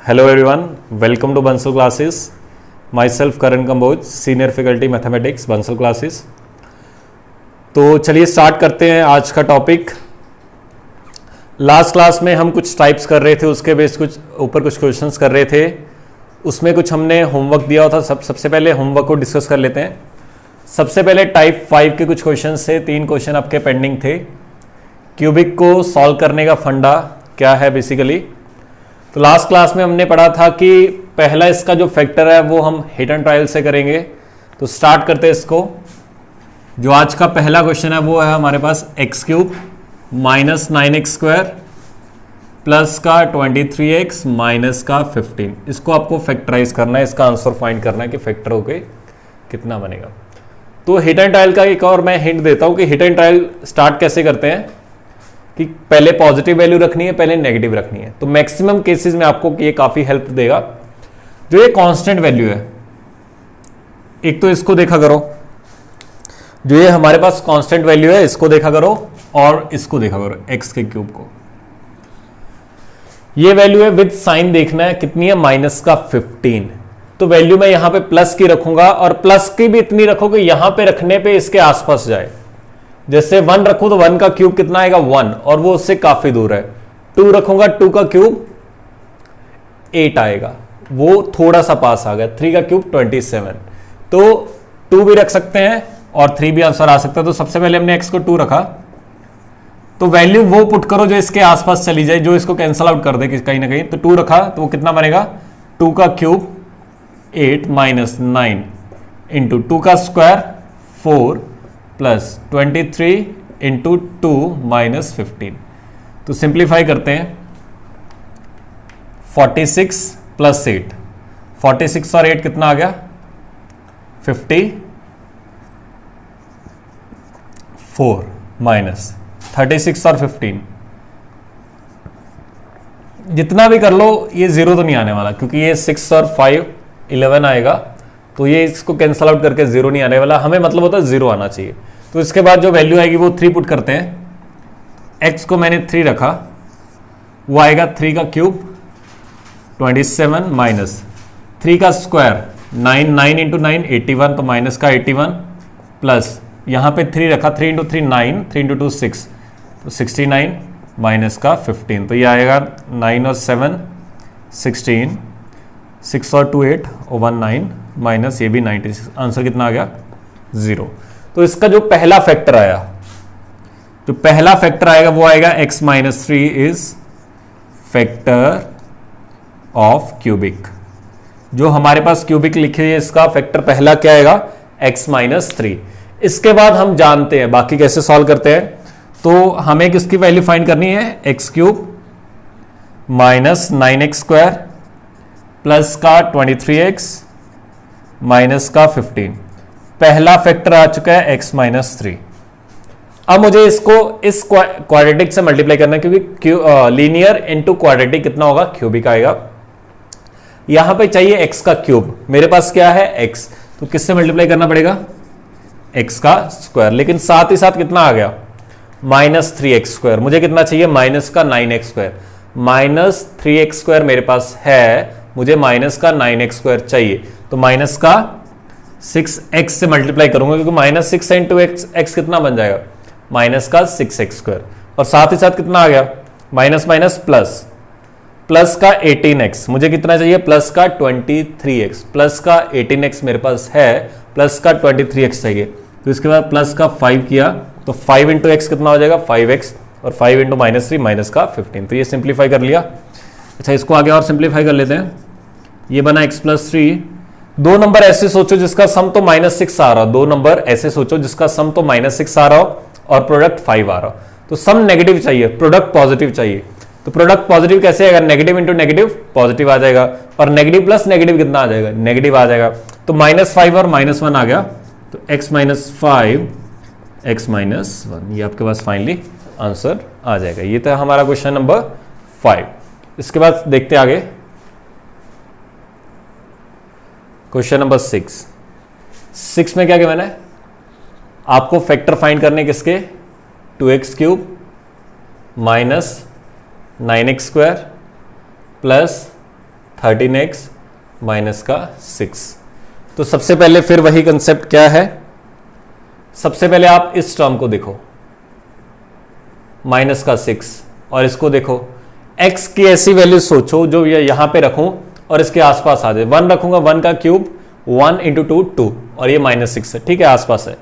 Hello everyone, welcome to Bansal classes. Myself Karan Kamboj, Senior Faculty Mathematics, Bansal classes. तो चलिए start करते हैं आज का टॉपिक। लास्ट क्लास में हम कुछ टाइप्स कर रहे थे, उसके बेस कुछ ऊपर कुछ क्वेश्चंस कर रहे थे, उसमें कुछ हमने होमवर्क दिया हुआ था। सबसे पहले होमवर्क को डिस्कस कर लेते हैं। सबसे पहले टाइप 5 के कुछ क्वेश्चंस थे, 3 क्वेश्चन आपके पेंडिंग थे। क्यूबिक को सॉल्व करने का फंडा क्या है बेसिकली। तो लास्ट क्लास में हमने पढ़ा था कि पहला इसका जो फैक्टर है वो हम हिट एंड ट्रायल से करेंगे। तो स्टार्ट करते हैं इसको। जो आज का पहला क्वेश्चन है वो है हमारे पास x cube minus 9x square plus का 23x माइनस का 15। इसको आपको फैक्टराइज करना है, इसका आंसर फाइंड करना है कि फैक्टर होके कितना बनेगा। तो हिट एंड ट्रायल का एक और मैं हिंट देता हूं कि हिट एंड ट्रायल स्टार्ट कैसे करते हैं कि पहले पॉजिटिव वैल्यू रखनी है, पहले नेगेटिव रखनी है। तो मैक्सिमम केसेस में आपको ये काफी हेल्प देगा। जो ये कांस्टेंट वैल्यू है, एक तो इसको देखा करो, जो ये हमारे पास कांस्टेंट वैल्यू है इसको देखा करो और इसको देखा करो एक्स के क्यूब को। ये वैल्यू है विद साइन देखना है, कितनी है माइनस का 15। तो वैल्यू मैं यहां पे प्लस की रखूंगा और प्लस की भी इतनी रखो कि यहां पे रखने पे इसके आसपास जाए। जैसे 1 रखूं तो 1 का क्यूब कितना आएगा 1, और वो उससे काफी दूर है। 2 रखूंगा 2 का क्यूब 8 आएगा, वो थोड़ा सा पास आ गया। 3 का क्यूब 27। तो 2 भी रख सकते हैं और 3 भी आंसर आ सकता है। तो सबसे पहले हमने x को 2 रखा, तो वैल्यू वो पुट करो जो इसके आसपास चली जाए, जो इसको कैंसल आउट कर दे कहीं ना कहीं। तो 2 रखा तो वो कितना बनेगा 2 का क्यूब 8 माइनस 9 इंटू 2 का स्क्वायर 4 प्लस 23 इंटू 2 माइनस 15। तो सिंप्लीफाई करते हैं। 46 प्लस 8, 46 और 8 कितना आ गया 54 माइनस 36 और 15। जितना भी कर लो ये 0 तो नहीं आने वाला, क्योंकि ये 6 और 5 11 आएगा। तो ये इसको कैंसल आउट करके 0 नहीं आने वाला, हमें मतलब होता है 0 आना चाहिए। तो इसके बाद जो वैल्यू आएगी वो 3 पुट करते हैं। x को मैंने 3 रखा, वो आएगा 3 का क्यूब 27 माइनस 3 का स्क्वायर 9, 9 इंटू 9 81, तो माइनस का 81 प्लस यहाँ पे 3 रखा, 3 इंटू 3 9, 3 इंटू 2 6, तो 69 माइनस का 15। तो ये आएगा 9 और 7 16, 6 और 2 8 और 1 9 माइनस ये भी 96। आंसर कितना आ गया 0। तो इसका जो पहला फैक्टर आया, जो पहला फैक्टर आएगा वो आएगा x minus 3 is factor of cubic. जो हमारे पास क्यूबिक लिखी है इसका फैक्टर पहला क्या आएगा x माइनस 3। इसके बाद हम जानते हैं बाकी कैसे सॉल्व करते हैं। तो हमें किसकी वैल्यू फाइंड करनी है x cube minus 9x square plus का 23x माइनस का 15। पहला फैक्टर आ चुका है x माइनस 3। अब मुझे इसको इस क्वाड्रेटिक से मल्टीप्लाई करना है, क्योंकि लीनियर इनटू क्वाड्रेटिक कितना होगा क्यूबिक आएगा। यहां पे चाहिए x का क्यूब, मेरे पास क्या है x, तो किससे मल्टीप्लाई करना पड़ेगा x का स्क्वायर। लेकिन साथ ही साथ कितना आ गया माइनस 3x स्क्वायर। मुझे कितना चाहिए माइनस का 9x square. Minus 3x square मेरे पास है, मुझे माइनस का 9x स्क्वायर चाहिए। तो माइनस का 6x से मल्टीप्लाई करूंगा, क्योंकि माइनस 6 इंटू x कितना बन जाएगा माइनस का 6x स्क्वायर। और साथ ही साथ कितना आ गया माइनस माइनस प्लस, प्लस का 18x। मुझे कितना चाहिए प्लस का 23x। प्लस का 18x मेरे पास है, प्लस का 23x चाहिए। तो इसके बाद प्लस का 5 किया तो 5 इंटू एक्स कितना हो जाएगा 5x, और 5 इंटू माइनस 3 माइनस का 15। तो ये सिंप्लीफाई कर लिया। अच्छा, इसको आगे और सिंप्लीफाई कर लेते हैं। ये बना x प्लस 3। दो नंबर ऐसे सोचो जिसका सम तो -6 आ रहा हो, 2 नंबर ऐसे सोचो जिसका सम तो -6 आ रहा हो और प्रोडक्ट 5 आ रहा हो। तो सम नेगेटिव चाहिए, प्रोडक्ट पॉजिटिव चाहिए। तो प्रोडक्ट पॉजिटिव कैसे आएगा, नेगेटिव इंटू नेगेटिव पॉजिटिव आ जाएगा, और नेगेटिव प्लस नेगेटिव कितना आ जाएगा नेगेटिव आ जाएगा। तो -5 और -1 आ गया, तो x माइनस 5 x माइनस 1, ये आपके पास फाइनली आंसर आ जाएगा। ये था हमारा क्वेश्चन नंबर 5। इसके बाद देखते आगे क्वेश्चन नंबर 6 में क्या किया मैंने, आपको फैक्टर फाइंड करने किसके 2x cube minus 9x square plus 13x minus का 6। तो सबसे पहले फिर वही कंसेप्ट क्या है, सबसे पहले आप इस टर्म को देखो माइनस का 6 और इसको देखो, x की ऐसी वैल्यू सोचो जो ये यहां पे रखूं और इसके आसपास आ जाए। 1 रखूंगा, 1 का क्यूब 1 इंटू 2 2 और ये -6 है, ठीक है, आसपास है।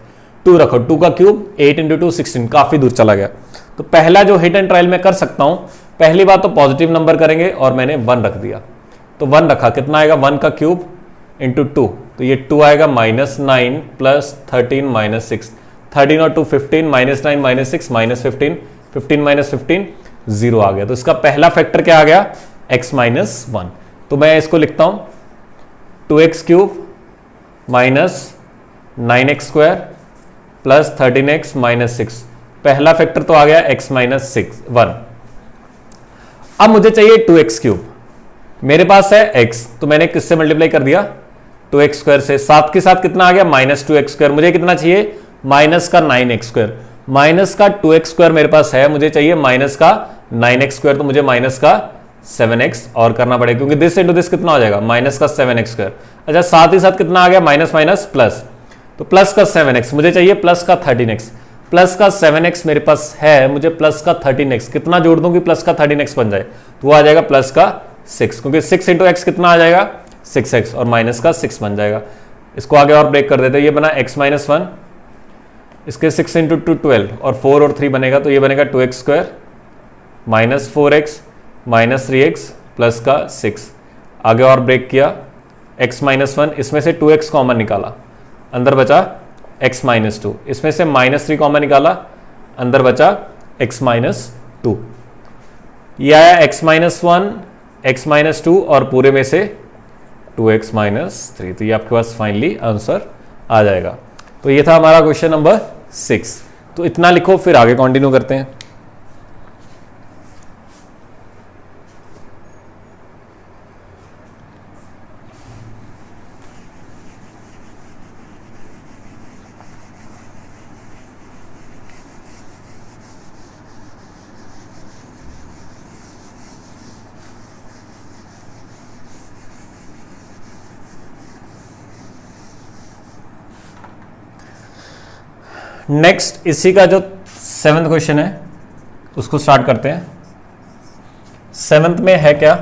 2 रखो, 2 का क्यूब 8 इंटू 2 16, काफी दूर चला गया। तो पहला जो हिट एंड ट्रायल में कर सकता हूं, पहली बात तो पॉजिटिव नंबर करेंगे और मैंने 1 रख दिया, तो 1 रखा, कितना आएगा 1 का क्यूब इंटू 2, तो ये 2 आएगा -9 प्लस 13 माइनस 6, 13 और 2 15, -9 -6 -15, 15 माइनस 15 0 आ गया। तो इसका पहला फैक्टर क्या आ गया, x माइनस 1। तो मैं इसको लिखता हूं 2x cube minus 9x square plus 13x minus 6, पहला फैक्टर तो आ गया x माइनस 1। अब मुझे चाहिए 2x क्यूब, मेरे पास है x, तो मैंने किससे मल्टीप्लाई कर दिया 2x स्क्वायर से, साथ के साथ कितना आ गया -2x स्क्वायर, मुझे कितना चाहिए माइनस का 9x स्क्वायर, माइनस का 2x स्क्वायर मेरे पास है, मुझे चाहिए माइनस का 9x स्क्वायर, तो मुझे माइनस का 7x और करना पड़ेगा क्योंकि दिस इंटू दिस कितना हो जाएगा माइनस का 7x स्क्वायर। अच्छा, साथ ही साथ कितना आ गया माइनस माइनस प्लस, तो प्लस का 7x, मुझे चाहिए प्लस का 13x, प्लस का 7x मेरे पास है, मुझे प्लस का 13x, कितना जोड़ दूं कि प्लस का 13x बन जाए, तो वो आ जाएगा प्लस का 6, क्योंकि 6 इंटू एक्स कितना आ जाएगा 6x और माइनस का 6 बन जाएगा। इसको आगे और ब्रेक कर देते हैं, ये बना x माइनस 1, इसके 6 इंटू 2 12 और 4 और 3 बनेगा, तो ये बनेगा 2x square minus 4x minus 3x plus का 6, आगे और ब्रेक किया x माइनस 1, इसमें से 2x कॉमन निकाला, अंदर बचा x माइनस 2, इसमें से -3 कॉमन निकाला, अंदर बचा x माइनस 2, ये आया x माइनस 1 x माइनस 2 और पूरे में से 2x माइनस 3, तो ये आपके पास फाइनली आंसर आ जाएगा। तो ये था हमारा क्वेश्चन नंबर 6। तो इतना लिखो, फिर आगे कंटिन्यू करते हैं। नेक्स्ट इसी का जो 7th क्वेश्चन है उसको स्टार्ट करते हैं। 7th में है क्या,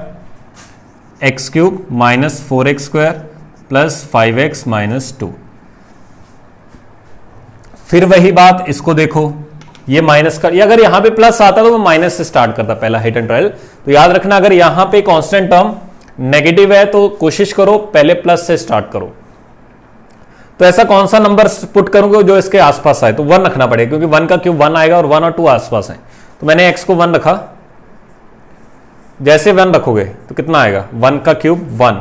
x cube minus 4x square plus 5x minus 2। फिर वही बात, इसको देखो, ये माइनस का, अगर यहां पे प्लस आता तो वो माइनस से स्टार्ट करता पहला हिट एंड ट्रायल। तो याद रखना, अगर यहां पे कांस्टेंट टर्म नेगेटिव है तो कोशिश करो पहले प्लस से स्टार्ट करो। तो ऐसा कौन सा नंबर पुट करूंगा जो इसके आसपास आए, तो 1 रखना पड़ेगा क्योंकि 1 का क्यूब 1 आएगा और 1 और 2 आसपास हैं। तो मैंने x को 1 रखा, जैसे 1 रखोगे तो कितना आएगा 1 का क्यूब 1,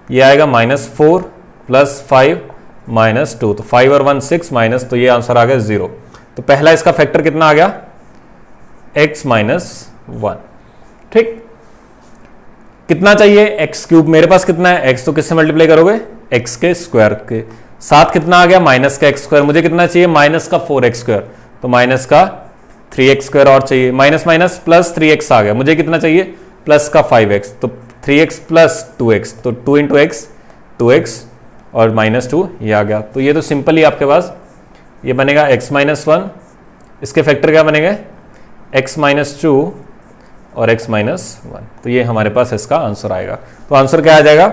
ये आएगा -4 प्लस 5 माइनस 2, तो 5 और 1 6 माइनस, तो ये आंसर आ गया 0। तो पहला इसका फैक्टर कितना आ गया x माइनस 1। ठीक, कितना चाहिए x क्यूब, मेरे पास कितना है x, तो किससे मल्टीप्लाई करोगे x के स्क्वायर के साथ, कितना आ गया माइनस का x स्क्वायर, मुझे कितना चाहिए माइनस का 4x स्क्वायर, तो माइनस का 3x स्क्वायर और चाहिए, माइनस माइनस प्लस 3x आ गया, मुझे कितना चाहिए प्लस का 5x, तो 3x प्लस 2x, तो 2 इंटू एक्स 2x और -2 ये आ गया। तो ये तो सिंपल ही आपके पास ये बनेगा x माइनस 1, इसके फैक्टर क्या बनेंगे x माइनस 2 और x माइनस 1, तो ये हमारे पास इसका आंसर आएगा। तो आंसर क्या आ जाएगा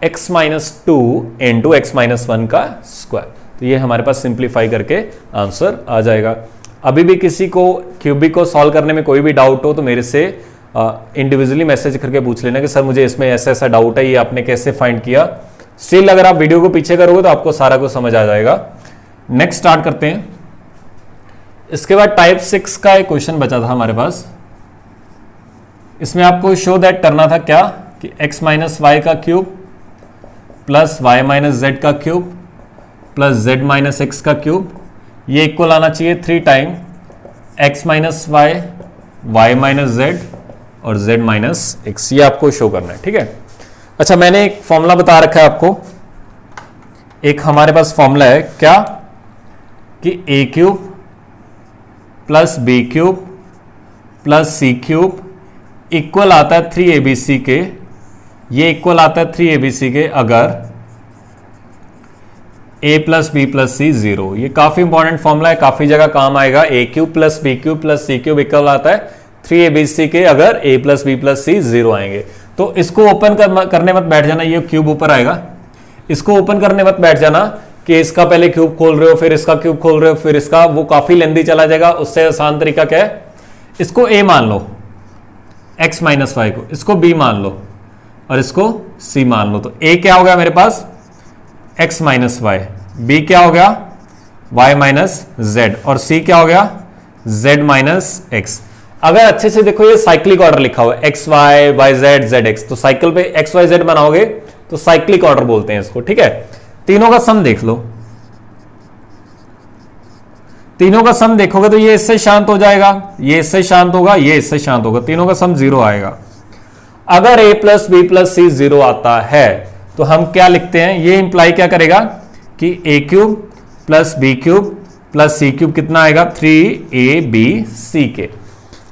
x minus 2 into x minus 1 का स्क्वायर। तो ये हमारे पास सिंप्लीफाई करके आंसर आ जाएगा। अभी भी किसी को क्यूबिक को सॉल्व करने में कोई भी डाउट हो तो मेरे से इंडिविजुअली मैसेज करके पूछ लेना कि सर मुझे इसमें ऐसा ऐसा डाउट है, ये आपने कैसे फाइंड किया। स्टिल अगर आप वीडियो को पीछे करोगे तो आपको सारा कुछ समझ आ जाएगा। नेक्स्ट स्टार्ट करते हैं। इसके बाद टाइप 6 का एक क्वेश्चन बचा था हमारे पास। इसमें आपको शो दैट करना था क्या कि x माइनस वाई का cube plus y minus z का cube plus z minus x का क्यूब, ये इक्वल आना चाहिए 3 time x minus y, y minus z और z माइनस एक्स। ये आपको शो करना है, ठीक है। अच्छा, मैंने एक फॉर्मूला बता रखा है आपको। एक हमारे पास फॉर्मूला है क्या कि a cube plus B cube plus C cube equal आता है 3abc के ये इक्वल आता है 3abc के अगर a plus B plus C 0। ये काफी इंपॉर्टेंट फॉर्मूला है, काफी जगह काम आएगा। a cube plus B cube plus C cube equal आता है 3abc के अगर a plus B plus C 0 आएंगे। तो इसको ओपन करने मत बैठ जाना, ये क्यूब ऊपर आएगा, इसको ओपन करने मत बैठ जाना कि इसका पहले क्यूब खोल रहे हो फिर इसका क्यूब खोल रहे हो फिर इसका, वो काफी लेंदी चला जाएगा। उससे आसान तरीका क्या है, इसको a मान लो x माइनस वाई को, इसको b मान लो और इसको c मान लो। तो a क्या हो गया मेरे पास x माइनस वाई, b क्या हो गया y माइनस जेड और c क्या हो गया z माइनस x। अगर अच्छे से देखो ये साइक्लिक ऑर्डर लिखा हुआ है x y y z z x, तो साइकिल पे x y z बनाओगे तो साइक्लिक ऑर्डर बोलते हैं इसको, ठीक है। तीनों का सम देख लो, तीनों का सम देखोगे तो ये इससे शांत हो जाएगा, ये इससे शांत होगा, ये इससे शांत होगा, तीनों का सम 0 आएगा। अगर a plus B plus C 0 आता है तो हम क्या लिखते हैं, ये इंप्लाई क्या करेगा कि a cube plus B cube plus C cube कितना आएगा 3abc के।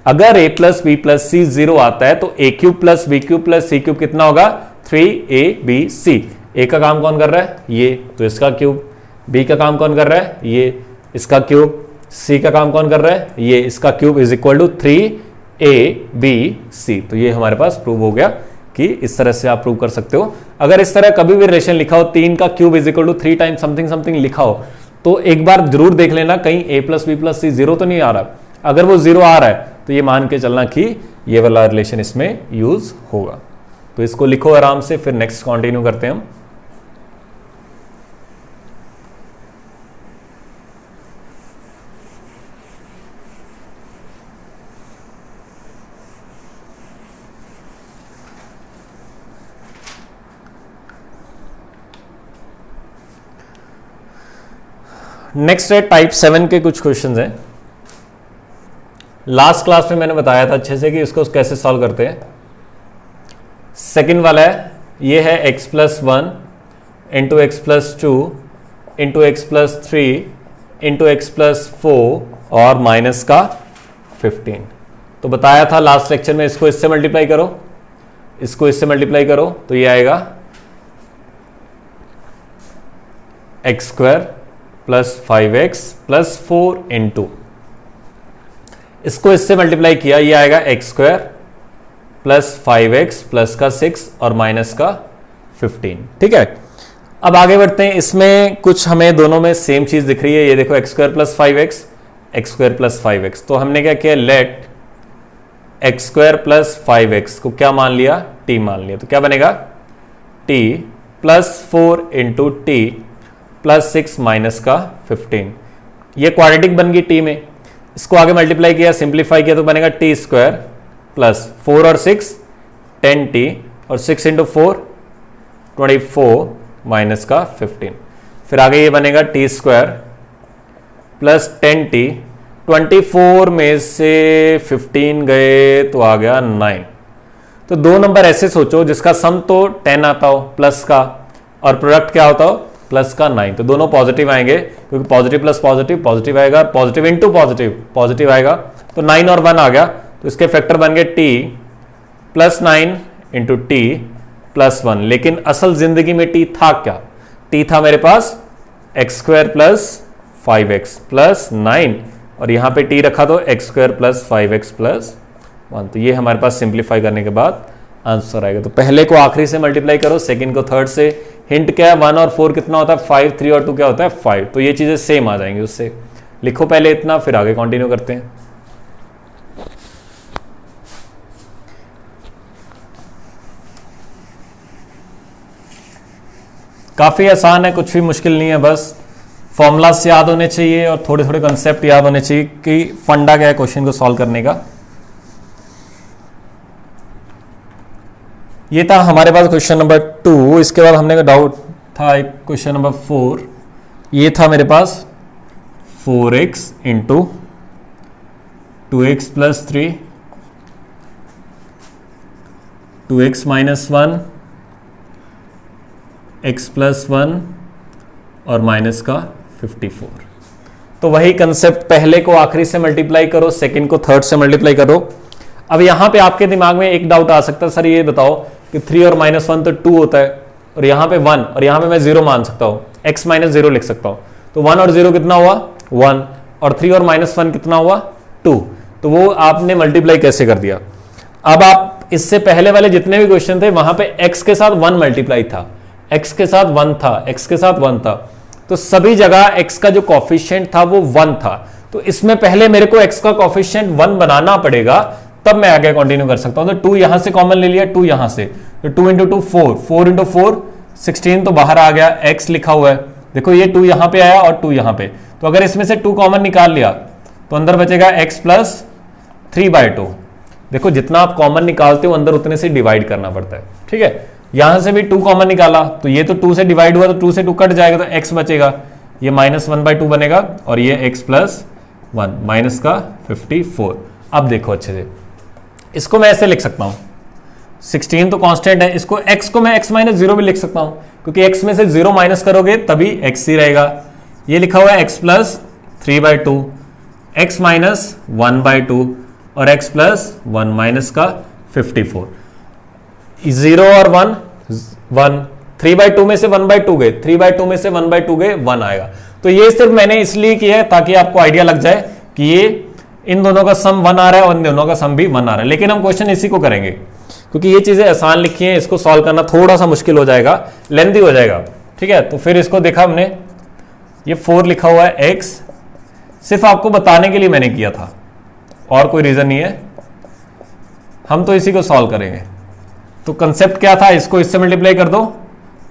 अगर a plus B plus C 0 आता है तो a cube plus B cube plus C cube कितना होगा 3abc। a का काम कौन कर रहा है ये, तो इसका क्यूब, b का काम कौन कर रहा है ये, इसका क्यूब, c का काम कौन कर रहा है ये, इसका cube is equal to 3abc। तो ये हमारे पास प्रूव हो गया कि इस तरह से आप प्रूव कर सकते हो। अगर इस तरह कभी भी रिलेशन लिखा हो 3 का cube is equal to 3 times something something लिखा हो तो एक बार जरूर देख लेना कहीं a plus B plus C 0 तो नहीं आ रहा। अगर वो 0 आ रहा है तो ये मान के चलना कि ये वाला रिलेशन इसमें यूज होगा। तो इसको लिखो आराम से, फिर नेक्स्ट कंटिन्यू करते हैं हम। नेक्स्ट है टाइप 7 के कुछ क्वेश्चंस हैं। लास्ट क्लास में मैंने बताया था अच्छे से कि इसको कैसे सॉल्व करते हैं। सेकंड वाला है, ये है x plus 1 into x plus 2 into x plus 3 into x plus 4 और माइनस का 15। तो बताया था लास्ट लेक्चर में इसको इससे मल्टीप्लाई करो, इसको इससे मल्टीप्लाई करो तो ये आएगा x square plus 5x plus 4 into, इसको इससे मल्टीप्लाई किया ये आएगा x square plus 5x plus का 6 और माइनस का 15। ठीक है, अब आगे बढ़ते हैं। इसमें कुछ हमें दोनों में सेम चीज दिख रही है, ये देखो x square plus 5x x square plus 5x। तो हमने क्या किया, late x square plus 5x को क्या मान लिया, t मान लिया। तो क्या बनेगा t plus 4 into T plus 6 minus का 15। ये क्वाड्रेटिक बन गई t में, इसको आगे मल्टीप्लाई किया सिंप्लीफाई किया तो बनेगा टी स्क्वायर प्लस 4 और 6 10t और 6 इंटू 4 24 माइनस का 15। फिर आगे ये बनेगा टी स्क्वायर प्लस 10t, 24 में से 15 गए तो आ गया 9। तो दो नंबर ऐसे सोचो जिसका सम तो 10 आता हो प्लस का और प्रोडक्ट क्या होता हो प्लस का 9। तो दोनों पॉजिटिव आएंगे क्योंकि पॉजिटिव प्लस पॉजिटिव पॉजिटिव आएगा, पॉजिटिव इंटू पॉजिटिव पॉजिटिव आएगा। तो 9 और 1 आ गया, तो इसके फैक्टर बन गए t plus 9 into T plus 1। लेकिन असल जिंदगी में t था क्या, t था मेरे पास x square plus 5x plus 9 और यहां पे t रखा तो x square plus 5x plus 1। तो ये हमारे पास सिंप्लीफाई करने के बाद आंसर आएगा। तो पहले को आखिरी से मल्टीप्लाई करो, सेकंड को थर्ड से। हिंट क्या है, 1 और 4 कितना होता है 5, 3 और 2 क्या होता है 5। तो ये चीजें सेम आ जाएंगी उससे। लिखो पहले इतना, फिर आगे कंटिन्यू करते हैं। काफी आसान है, कुछ भी मुश्किल नहीं है, बस फॉर्मूलास याद होने चाहिए और थोड़े थोड़े कंसेप्ट याद होने चाहिए कि फंडा क्या है क्वेश्चन को सॉल्व करने का। ये था हमारे पास क्वेश्चन नंबर 2। इसके बाद हमने का डाउट था एक क्वेश्चन नंबर 4। ये था मेरे पास 4x into 2x plus 3 2x minus 1 x plus 1 और माइनस का 54। तो वही कंसेप्ट, पहले को आखिरी से मल्टीप्लाई करो, सेकंड को थर्ड से मल्टीप्लाई करो। अब यहां पे आपके दिमाग में एक डाउट आ सकता है, सर ये बताओ कि 3 और -1 तो 2 होता है, और यहाँ पे 1, और यहाँ पे मैं 0 मान सकता हूँ, x - 0 लिख सकता हूँ। तो 1 और 0 कितना हुआ 1, और 3 और -1 कितना हुआ 2। तो वो आपने मल्टीप्लाई कैसे कर दिया। अब आप इससे पहले वाले जितने भी क्वेश्चन थे वहां पे x के साथ 1 मल्टीप्लाई था, x के साथ 1 था, x के साथ 1 था, तो सभी जगह x का जो कॉफिशिएंट था वो 1 था। तो इसमें पहले मेरे को x का कॉफिशिएंट 1 बनाना पड़ेगा, तब मैं आगे कंटिन्यू कर सकता हूं। तो 2 यहां से कॉमन ले लिया, 2 यहां से, तो 2 × 2 4, 4 × 4 16, तो बाहर आ गया, x लिखा हुआ है। देखो ये 2 यहां पे आया और 2 यहां पे, तो अगर इसमें से 2 कॉमन निकाल लिया तो अंदर बचेगा x + 3/2। देखो जितना आप कॉमन निकालते हो अंदर उतने से डिवाइड करना पड़ता है, ठीक है। यहां से भी 2 कॉमन निकाला तो ये तो 2 से डिवाइड हुआ, तो 2 से 2 कट जाएगा, तो x बचेगा, ये -1/2 बनेगा, और ये x + 1 माइनस का 54। अब देखो अच्छे से, इसको मैं ऐसे लिख सकता हूं, 16 तो कांस्टेंट है, इसको x को मैं x - 0 भी लिख सकता हूं, क्योंकि x में से 0 माइनस करोगे तभी x ही रहेगा। ये लिखा हुआ है x + 3/2, x - 1/2, और x + 1 माइनस का 54। 0 और 1 1, 3/2 में से 1/2 गए, 3/2 में से 1/2 गए, 1 आएगा। तो ये सिर्फ मैंने इसलिए किया है ताकि आपको आइडिया लग जाए कि ये इन दोनों का सम 1 आ रहा है और इन दोनों का सम भी 1 आ रहा है। लेकिन हम क्वेश्चन इसी को करेंगे क्योंकि ये चीजें आसान लिखी हैं, इसको सॉल्व करना थोड़ा सा मुश्किल हो जाएगा, लेंथी हो जाएगा, ठीक है। तो फिर इसको देखा हमने, ये 4 लिखा हुआ है x, सिर्फ आपको बताने के लिए मैंने किया था, और कोई रीजन नहीं है। हम तो इसी को सॉल्व करेंगे। तो कंसेप्ट क्या था, इसको इससे मल्टीप्लाई कर दो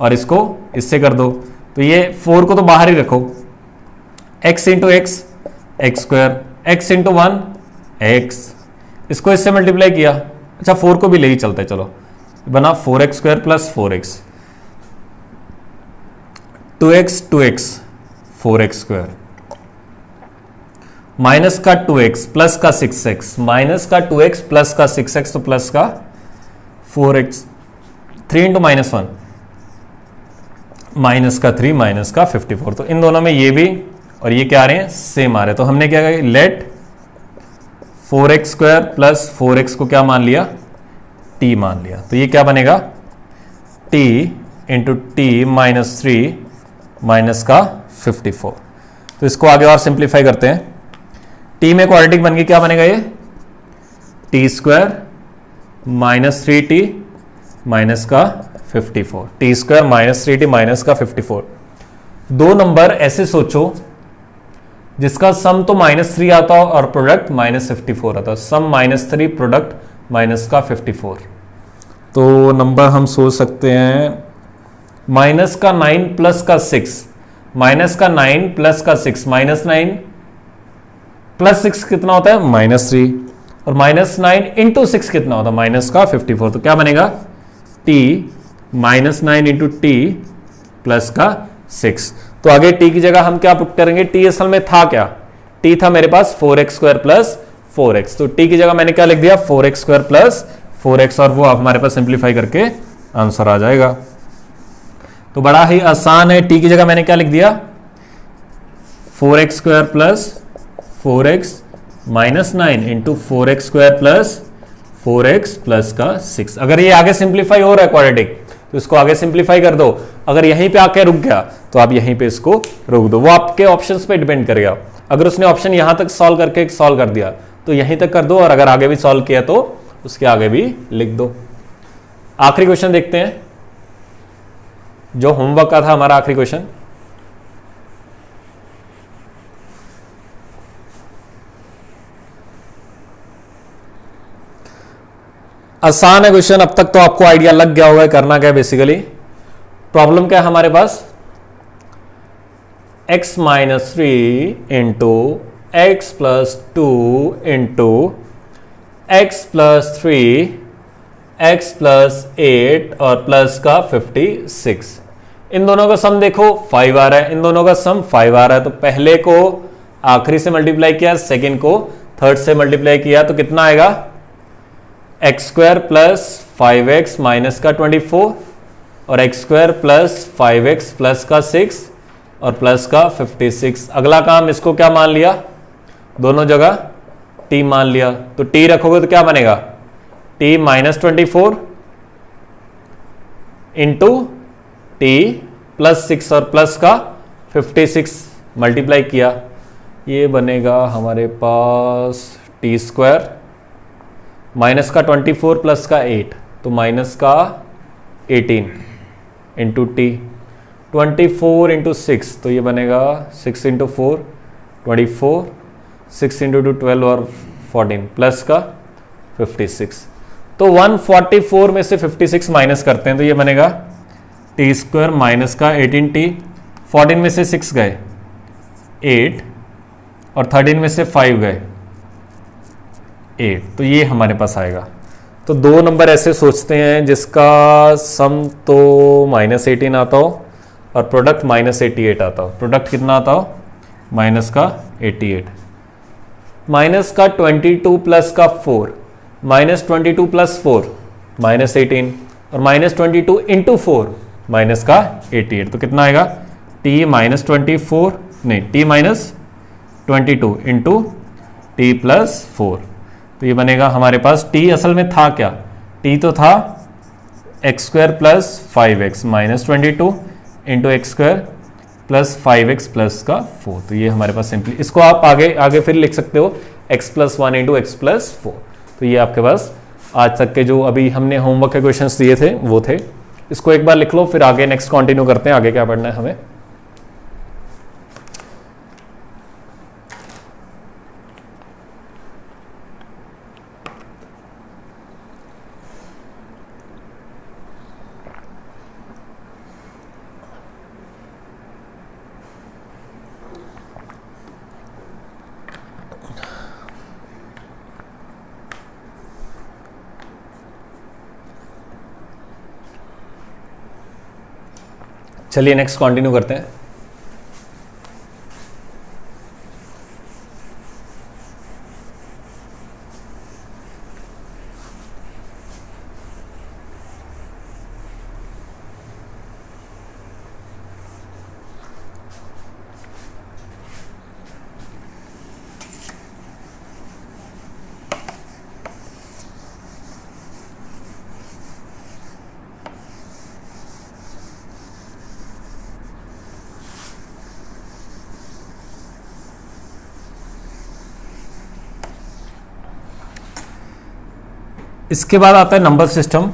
और इसको इससे कर दो, तो ये 4 को तो बाहर ही रखो, x × x, x², x × 1 x, इसको इससे मल्टीप्लाई किया, अच्छा 4 को भी ले ही चलते, चलो बना 4x² + 4x, 2x 2x 4x², minus का 2x प्लस का 6x, माइनस का 2x प्लस का 6x, तो प्लस का 4x, 3 × -1 माइनस का 3 माइनस का 54। तो इन दोनों में ये भी और ये क्या आ रहे हैं, सेम आ रहे हैं। तो हमने क्या कहा, लेट 4x² + 4x को क्या मान लिया, t मान लिया। तो ये क्या बनेगा, t × t - 3 माइनस का 54। तो इसको आगे और सिंप्लीफाई करते हैं, t में क्वाड्रेटिक बन गई, क्या बनेगा ये, t² - 3t माइनस का 54, t² - 3t माइनस का 54। दो नंबर ऐसे सोचो जिसका सम तो -3 आता हो और प्रोडक्ट -54 आता हो, सम -3 प्रोडक्ट माइनस का 54। तो नंबर हम सोच सकते हैं माइनस का 9 प्लस का 6, माइनस का 9 प्लस का 6, -9 + 6 कितना होता है, -3, और -9 × 6 कितना होता है, माइनस का 54। तो क्या बनेगा, t -9 × t प्लस का 6। तो आगे t की जगह हम क्या पुट करेंगे, t असल में था क्या, t था मेरे पास 4x² + 4x, तो t की जगह मैंने क्या लिख दिया, 4x² + 4x, और वो हमारे पास सिंप्लीफाई करके आंसर आ जाएगा। तो बड़ा ही आसान है, t की जगह मैंने क्या लिख दिया, 4x² + 4x -9 × 4x² + 4x plus का 6। अगर ये आगे सिंप्लीफाई हो रहा है क्वाड्रेटिक तो इसको आगे सिंप्लीफाई कर दो, अगर यहीं पे आके रुक गया तो आप यहीं पे इसको रोक दो, वो आपके ऑप्शंस पे डिपेंड करेगा। अगर उसने ऑप्शन यहां तक सॉल्व करके सॉल्व कर दिया तो यहीं तक कर दो, और अगर आगे भी सॉल्व किया तो उसके आगे भी लिख दो। आखिरी क्वेश्चन देखते हैं, जो होमवर्क का था हमारा आखिरी क्वेश्चन। आसान है क्वेश्चन, अब तक तो आपको आइडिया लग गया होगा करना क्या है। बेसिकली प्रॉब्लम क्या है हमारे पास, x - 3 × x + 2 × x + 3 x + 8 और प्लस का 56। इन दोनों का सम देखो 5 आ रहा है, इन दोनों का सम 5 आ रहा है। तो पहले को आखिरी से मल्टीप्लाई किया, सेकंड को थर्ड से मल्टीप्लाई किया, तो कितना आएगा, x² + 5x माइनस का 24 और x² + 5x प्लस का 6 और प्लस का 56। अगला काम, इसको क्या मान लिया, दोनों जगह t मान लिया, तो t रखोगे तो क्या बनेगा, t - 24 इंटू टी प्लस 6 और प्लस का 56 मल्टीप्लाई किया, ये बनेगा हमारे पास टी स्क्वायर माइनस का 24 प्लस का 8 तो माइनस का 18 इंटू टी 24 इंटू 6 तो ये बनेगा 6 इंटू 4 24 6 इंटू 2 12 और 14 प्लस का 56। तो 144 में से 56 माइनस करते हैं तो ये बनेगा टी स्क्वायर माइनस का 18t 14 में से 6 गए 8 और 13 में से 5 गए 8 तो ये हमारे पास आएगा। तो दो नंबर ऐसे सोचते हैं जिसका सम तो -18 आता हो और प्रोडक्ट -88 आता हो। प्रोडक्ट कितना आता हो? माइनस का 88 माइनस का 22 प्लस का 4 माइनस 22 प्लस 4 -18 और -22 इंटू 4 माइनस का 88 तो कितना आएगा? t माइनस 24 नहीं t minus 22 into T plus 4 तो ये बनेगा हमारे पास t असल में था क्या? t तो था x square plus 5x minus 22 into x square plus 5x plus का 4 तो ये हमारे पास सिंपली, इसको आप आगे आगे फिर लिख सकते हो x plus 1 into x plus 4। तो ये आपके पास आज तक के जो अभी हमने होमवर्क के क्वेश्चंस दिए थे वो थे। इसको एक बार लिख लो फिर आगे नेक्स्ट कंटिन्यू करते हैं। आगे क्या पढ़ना है हमें? चलिए नेक्स्ट कंटिन्यू करते हैं। इसके बाद आता है नंबर सिस्टम।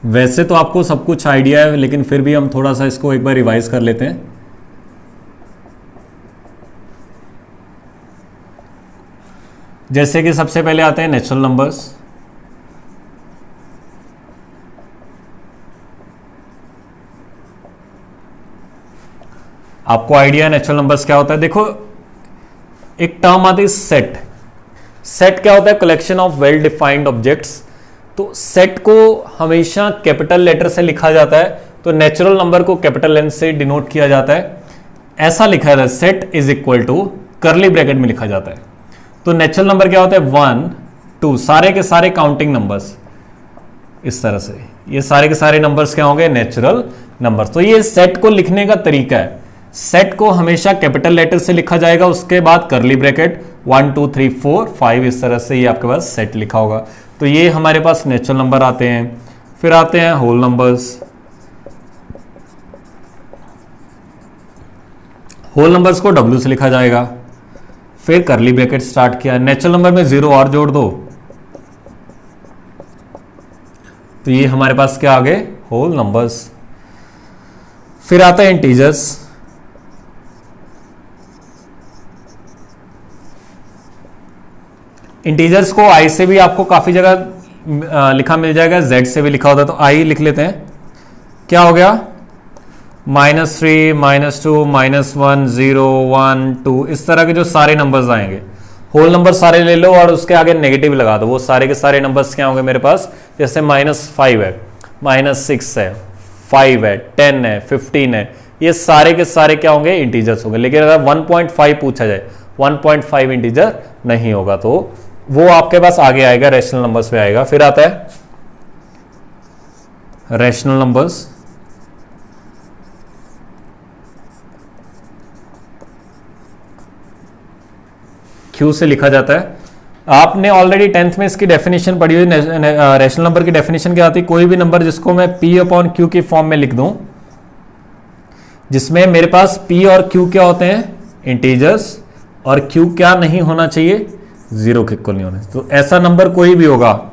वैसे तो आपको सब कुछ आइडिया है लेकिन फिर भी हम थोड़ा सा इसको एक बार रिवाइज कर लेते हैं। जैसे कि सबसे पहले आते हैं नेचुरल नंबर्स। आपको आइडिया है नेचुरल नंबर्स क्या होता है? देखो एक टर्म आती है सेट। सेट क्या होता है? Collection of well defined objects. तो सेट को हमेशा कैपिटल लेटर से लिखा जाता है, तो नेचुरल नंबर को कैपिटल एन से डिनोट किया जाता है। ऐसा लिखा जाता है set is equal to curly bracket में लिखा जाता है। तो नेचुरल नंबर क्या होता है? 1 2 सारे के सारे काउंटिंग नंबर्स। इस तरह से ये सारे के सारे नंबर्स क्या होंगे? Natural numbers. तो ये सेट को लिखने का तरीका है। सेट को हमेशा कैपिटल लेटर से लिखा जाएगा, उसके बाद कर्ली ब्रैकेट 1 2 3 4 5 इस तरह से ये आपके पास सेट लिखा होगा। तो ये हमारे पास नेचुरल नंबर आते हैं। फिर आते हैं होल नंबर्स। होल नंबर्स को W से लिखा जाएगा। फिर कर्ली ब्रैकेट स्टार्ट किया, नेचुरल नंबर में 0 और जोड़ दो तो ये हमारे पास क्या आ गए? Whole numbers. फिर आता है इंटीजर्स। इंटीजर्स को आई से भी आपको काफी जगह लिखा मिल जाएगा, जेड से भी लिखा होता है। तो आई लिख लेते हैं। क्या हो गया? -3 -2 -1 0 1 2 इस तरह के जो सारे नंबर्स आएंगे, होल नंबर सारे ले लो और उसके आगे नेगेटिव लगा दो। वो सारे के सारे नंबर्स क्या होंगे मेरे पास? जैसे -5 है, -6 है, 5 है, 10 है, 15 है, ये सारे के सारे क्या होंगे? इंटीजर्स होंगे। लेकिन अगर 1.5 पूछा जाए, 1.5 इंटीजर नहीं होगा, तो वो आपके पास आगे आएगा, रैशनल नंबर्स में आएगा। फिर आता है रैशनल नंबर्स। क्यू से लिखा जाता है। आपने ऑलरेडी 10th में इसकी डेफिनेशन पढ़ी हुई, रैशनल नंबर की डेफिनेशन क्या आती है, कोई भी नंबर जिसको मैं p अपॉन क्यू की फॉर्म में लिख दूं, जिसमें मेरे पास p और q क्या होते हैं, इंटीजर्स, और q क्या नहीं होना चाहिए, जीरो के इक्वल नहीं होना। तो ऐसा नंबर कोई भी होगा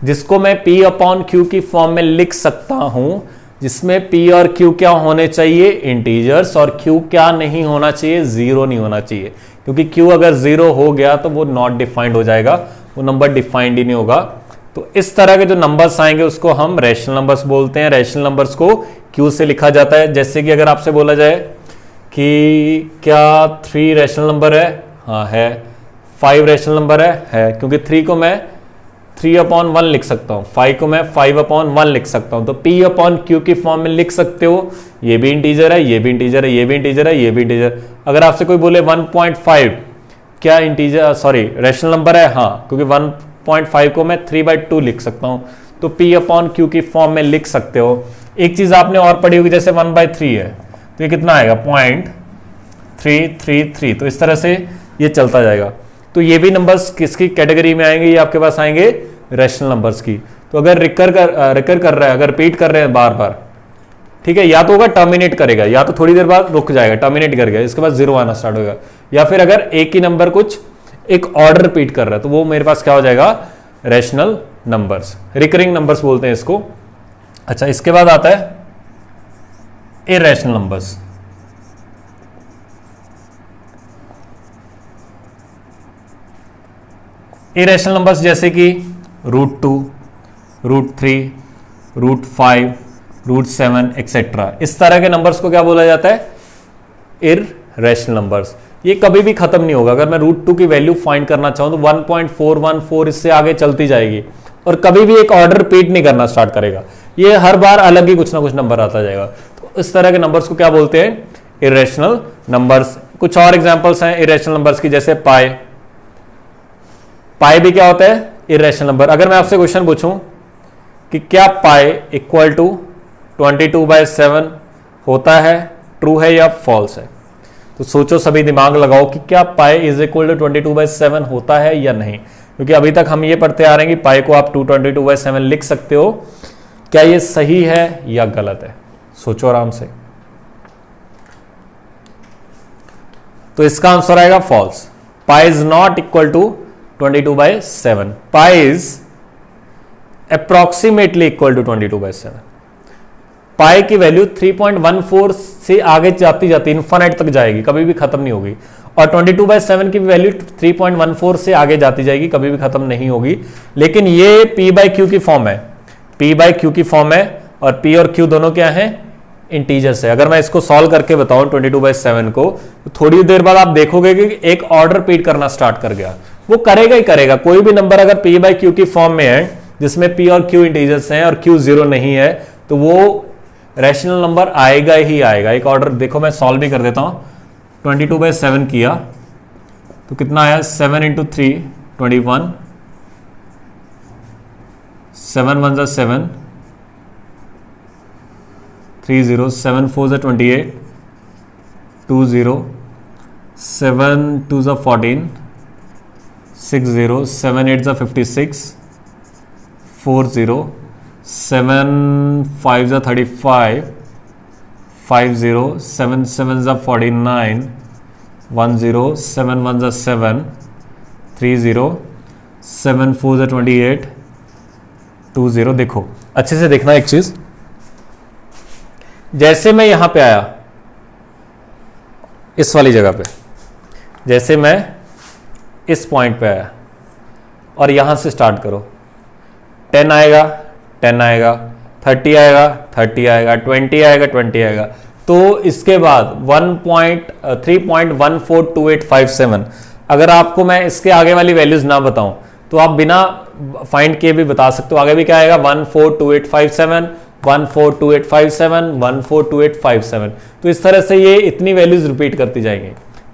जिसको मैं p अपॉन क्यू की फॉर्म में लिख सकता हूं, जिसमें p और q क्या होने चाहिए, इंटीजर्स, और q क्या नहीं होना चाहिए, जीरो नहीं होना चाहिए, क्योंकि q अगर जीरो हो गया तो वो नॉट डिफाइंड हो जाएगा, वो नंबर डिफाइंड ही नहीं होगा। तो इस तरह के जो नंबर्स आएंगे उसको हम रैशनल नंबर्स बोलते हैं। रैशनल नंबर्स को q से लिखा जाता है। जैसे कि अगर आपसे बोला जाए कि क्या 3 रैशनल नंबर है, हाँ है। 5 रैशनल नंबर है, क्योंकि 3 को मैं 3 अपॉन 1 लिख सकता हूँ, 5 को मैं 5 अपॉन 1 लिख सकता हूँ। तो p अपॉन q की फॉर्म में लिख सकते हो, ये भी इंटीजर है, ये भी इंटीजर है, ये भी इंटीजर है, ये भी इंटीजर। अगर आपसे कोई बोले 1.5 क्या इंटीजर, सॉरी रैशनल नंबर है, हाँ, क्योंकि 1.5 को मैं 3/2 लिख सकता हूँ, तो p अपॉन q की फॉर्म में लिख सकते हो। एक चीज आपने और पढ़ी होगी, जैसे 1/3 है तो ये कितना आएगा, 0.333। तो इस तरह से ये चलता जाएगा। तो ये भी नंबर्स किसकी कैटेगरी में आएंगे, ये आपके पास आएंगे रैशनल नंबर्स की। तो अगर रिकर कर रहा है, अगर रिपीट कर रहे हैं बार बार, ठीक है, या तो होगा टर्मिनेट करेगा, या तो थोड़ी देर बाद रुक जाएगा, टर्मिनेट कर गया, इसके बाद जीरो आना स्टार्ट होगा, या फिर अगर एक ही नंबर कुछ एक ऑर्डर रिपीट कर रहा है तो वो मेरे पास क्या हो जाएगा, रैशनल नंबर्स, रिकरिंग नंबर्स बोलते हैं इसको। अच्छा, इसके बाद आता है इरैशनल नंबर्स। इरैशनल नंबर्स जैसे कि √2, √3, √5, √7 एक्सेट्रा, इस तरह के नंबर्स को क्या बोला जाता है, इरैशनल नंबर्स। ये कभी भी खत्म नहीं होगा। अगर मैं √2 की वैल्यू फाइंड करना चाहूं तो 1.414 इससे आगे चलती जाएगी और कभी भी एक ऑर्डर रिपीट नहीं करना स्टार्ट करेगा, ये हर बार अलग ही कुछ ना कुछ नंबर आता जाएगा। तो इस तरह के नंबर्स को क्या बोलते हैं, इरैशनल नंबर्स। कुछ और एग्जांपल्स हैं इरैशनल नंबर्स की, जैसे पाई। पाई भी क्या होता है, इरैशनल नंबर। अगर मैं आपसे क्वेश्चन पूछूं कि क्या पाई इक्वल टू 22/7 होता है, ट्रू है या फॉल्स है, तो सोचो, सभी दिमाग लगाओ कि क्या पाई इज इक्वल टू 22/7 होता है या नहीं, क्योंकि अभी तक हम ये पढ़ते आ रहे हैं कि पाई को आप 222/7 लिख सकते हो। क्या ये सही है या गलत है, सोचो आराम से। तो इसका आंसर आएगा false. Pi is not equal to 22/7, pi is approximately equal to 22/7। Pi की वैल्यू 3.14 से आगे जाती जाती इन्फिनिट तक जाएगी, कभी भी खत्म नहीं होगी, और 22/7 की वैल्यू 3.14 से आगे जाती जाएगी, कभी भी खत्म नहीं होगी। लेकिन ये p/q की फॉर्म है, p/q की फॉर्म है, और p और q दोनों क्या है, इंटीजर्स है। अगर मैं इसको सॉल्व करके बताऊं 22/7 को, तो थोड़ी देर बाद आप देखोगे कि एक ऑर्डर रिपीट करना स्टार्ट कर गया, वो करेगा ही करेगा। कोई भी नंबर अगर p/q की फॉर्म में है, जिसमें p और q इंटीजर्स हैं और q जीरो नहीं है, तो वो रैशनल नंबर आएगा ही आएगा। एक ऑर्डर देखो, मैं सॉल्व भी कर देता हूं। 22/7 किया तो कितना आया, 7 × 3 21, 7 1 = 7, 3 0, 7 4 = 28, 2 0, 7 2 = 14, 6 0, 7 8 = 56, 4 0, 7 5 = 35, 5 0, 7 7 = 49, 1 0, 7 1 = 7, 3 0, 7 4 = 28, 2 0। देखो अच्छे से देखना एक चीज, जैसे मैं यहां पे आया इस वाली जगह पे, जैसे मैं इस पॉइंट पे आया और यहां से स्टार्ट करो, 10 आएगा 10 आएगा, 30 आएगा 30 आएगा, 20 आएगा 20 आएगा, तो इसके बाद 3.142857, अगर आपको मैं इसके आगे वाली वैल्यूज ना बताऊं तो आप बिना फाइंड किए भी बता सकते हो। आगे भी क्या आएगा, 142857, 142857, 142857। तो इस तरह से ये इतनी वैल्यूज रिपीट करती जाएंगी।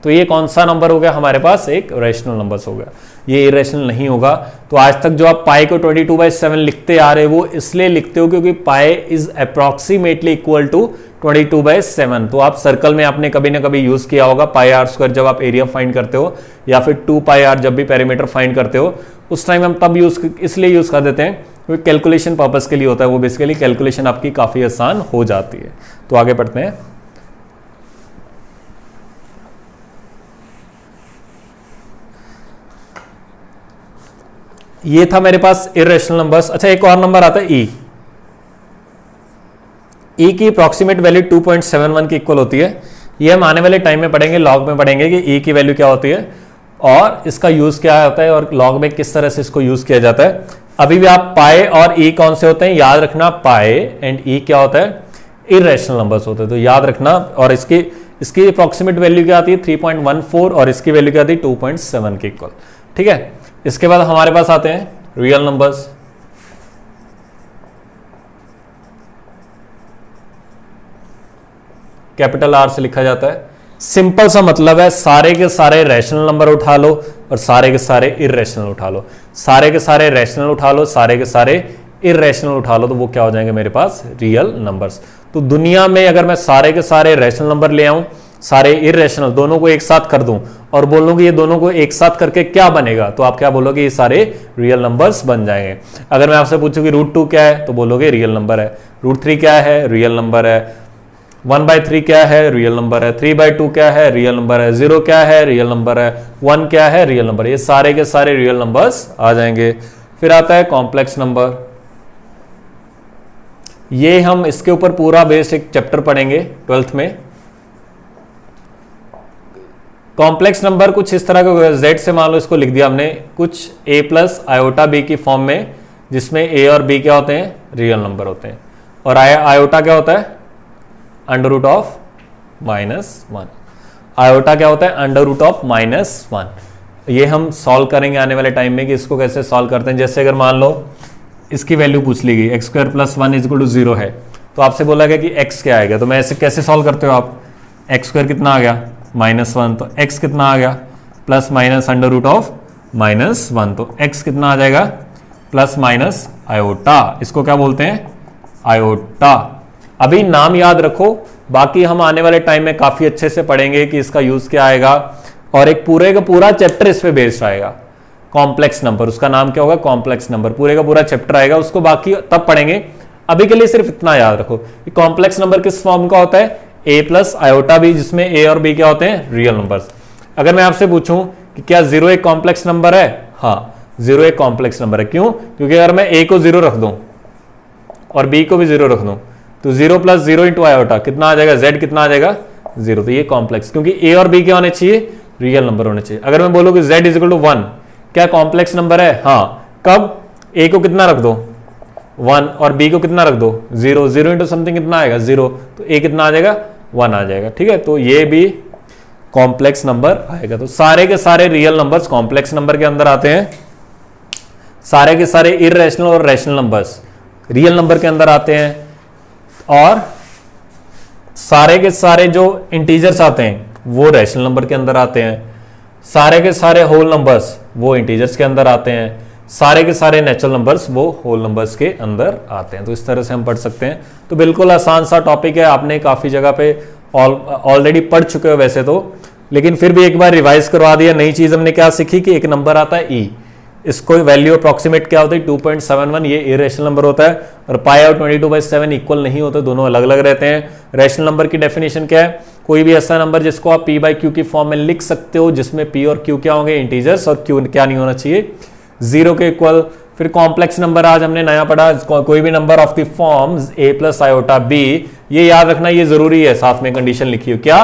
तो ये कौन सा नंबर हो गया हमारे पास, एक रैशनल नंबर्स हो गया, ये इरेशनल नहीं होगा। तो आज तक जो आप पाई को 22/7 लिखते आ रहे हो वो इसलिए लिखते हो क्योंकि pi is approximately equal to 22/7। तो आप सर्कल में आपने कभी ना कभी यूज किया होगा पाई आर स्क्वायर, जब आप एरिया फाइंड करते हो, या फिर 2 पाई आर जब भी पेरीमीटर फाइंड करते हो, उस टाइम हम तब इसलिए यूज कर देते हैं क्योंकि कैलकुलेशन पर्पस के लिए होता है वो, बेसिकली कैलकुलेशन आपकी काफी आसान हो जाती है। तो आगे बढ़ते हैं। ये था मेरे पास इरेशनल नंबर्स। अच्छा, एक और नंबर आता है ई की अप्रॉक्सीमेट वैल्यू 2.71 की इक्वल होती है। ये हम आने वाले टाइम में पढ़ेंगे, लॉग में पढ़ेंगे कि ई की वैल्यू क्या होती है और इसका यूज क्या होता है और लॉग में किस तरह से इसको यूज किया जाता है। अभी भी आप पाए और ई कौन से होते हैं याद रखना, पाए एंड ई क्या होता है, इरेशनल नंबर्स होते हैं, तो याद रखना। और इसकी अप्रॉक्सीमेट वैल्यू क्या आती है 3.14 और इसकी वैल्यू क्या आती है 2.7 के इक्वल। ठीक है, इसके बाद हमारे पास आते हैं रियल नंबर्स। कैपिटल आर से लिखा जाता है। सिंपल सा मतलब है सारे के सारे रैशनल नंबर उठा लो और सारे के सारे इरेशनल उठा लो, सारे के सारे रैशनल उठा लो, सारे के सारे इरेशनल उठा लो, तो वो क्या हो जाएंगे मेरे पास, रियल नंबर्स। तो दुनिया में अगर मैं सारे के सारे रैशनल नंबर ले आऊं, सारे इरेशनल दोनों को एक साथ कर दूं और बोलूंगी ये दोनों को एक साथ करके क्या बनेगा, तो आप क्या बोलोगे, ये सारे रियल नंबर्स बन जाएंगे। अगर मैं आपसे पूछूं कि √2 क्या है तो बोलोगे रियल नंबर है, √3 क्या है रियल नंबर है, 1/3 क्या है रियल नंबर है, 3/2 क्या है रियल नंबर है, 0 क्या है रियल नंबर है, 1 क्या है रियल नंबर। ये सारे के सारे रियल नंबर्स आ जाएंगे। फिर आता है कॉम्प्लेक्स नंबर। ये हम इसके ऊपर पूरा बेस्ड एक चैप्टर पढ़ेंगे 12th में। कॉम्प्लेक्स नंबर कुछ इस तरह का, जेड से मान लो इसको लिख दिया हमने, कुछ a प्लस आयोटा बी की फॉर्म में, जिसमें a और b क्या होते हैं, रियल नंबर होते हैं, और आयोटा क्या होता है, √-1। आयोटा क्या होता है, √-1। ये हम सॉल्व करेंगे आने वाले टाइम में कि इसको कैसे सॉल्व करते हैं। जैसे अगर मान लो इसकी वैल्यू पूछ ली गई x² + 1 = 0 है, तो आपसे बोला गया कि x क्या आएगा, तो मैं ऐसे कैसे सॉल्व करते हो आप, x² कितना आ गया -1, तो x कितना आ गया ±√-1, तो x कितना आ जाएगा प्लस आयोटा, इसको क्या बोलते हैं, आयोटा। अभी नाम याद रखो, बाकी हम आने वाले टाइम में काफी अच्छे से पढ़ेंगे कि इसका यूज क्या आएगा, और एक पूरे का पूरा चैप्टर इस पे बेस्ड आएगा। कॉम्प्लेक्स नंबर, उसका नाम क्या होगा, कॉम्प्लेक्स नंबर, पूरे का पूरा चैप्टर आएगा, उसको बाकी तब पढ़ेंगे। अभी के लिए सिर्फ इतना याद रखो कि कॉम्प्लेक्स नंबर किस फॉर्म का होता है, a प्लस आयोटा b, जिसमें a और b क्या होते हैं, रियल नंबर्स। अगर मैं आपसे पूछूं कि क्या 0 एक कॉम्प्लेक्स नंबर है, हाँ 0 एक कॉम्प्लेक्स नंबर है। क्यों, क्योंकि अगर मैं a को 0 रख दूं और b को भी 0 रख दूं तो 0 + 0 × आयोटा कितना आ जाएगा, z कितना आ जाएगा 0, तो ये कॉम्प्लेक्स, क्योंकि a और b क्या होने चाहिए, रियल नंबर होने चाहिए। अगर मैं बोलूं कि z = 1 क्या कॉम्प्लेक्स नंबर है, हाँ, कब, a को कितना रख दो 1 और b को कितना रख दो 0, 0 × समथिंग कितना आएगा 0, तो a कितना आ जाएगा 1 आ जाएगा। ठीक है, तो ये भी कॉम्प्लेक्स नंबर आएगा। तो सारे के सारे रियल नंबर्स कॉम्प्लेक्स नंबर के अंदर आते हैं, सारे के सारे इररेशनल और रैशनल नंबर्स रियल नंबर के अंदर आते हैं, और सारे के सारे जो इंटीजर्स आते हैं वो रैशनल नंबर के अंदर आते हैं, सारे के सारे होल नंबर्स वो इंटीजर्स के अंदर आते हैं, सारे के सारे नेचुरल नंबर्स वो होल नंबर्स के अंदर आते हैं। तो इस तरह से हम पढ़ सकते हैं। तो बिल्कुल आसान सा टॉपिक है, आपने काफ़ी जगह पे ऑलरेडी पढ़ चुके हो वैसे तो, लेकिन फिर भी एक बार रिवाइज करवा दिया। नई चीज़ हमने क्या सीखी कि एक नंबर आता है ई, इसको वैल्यू अप्रॉक्सीमेट क्या होती है 2.71, ये इरेशनल नंबर होता है, और पाई और 22/7 इक्वल नहीं होते, दोनों अलग अलग रहते हैं। रैशनल नंबर की डेफिनेशन क्या है, कोई भी ऐसा नंबर जिसको आप p/q की फॉर्म में लिख सकते हो, जिसमें p और q क्या होंगे, इंटीजर्स, और q क्या नहीं होना चाहिए, 0 के इक्वल। फिर कॉम्प्लेक्स नंबर आज हमने नया पढ़ा, कोई भी number of the forms a plus iota b, ये याद रखना, ये जरूरी है, साथ में कंडीशन लिखी हो क्या,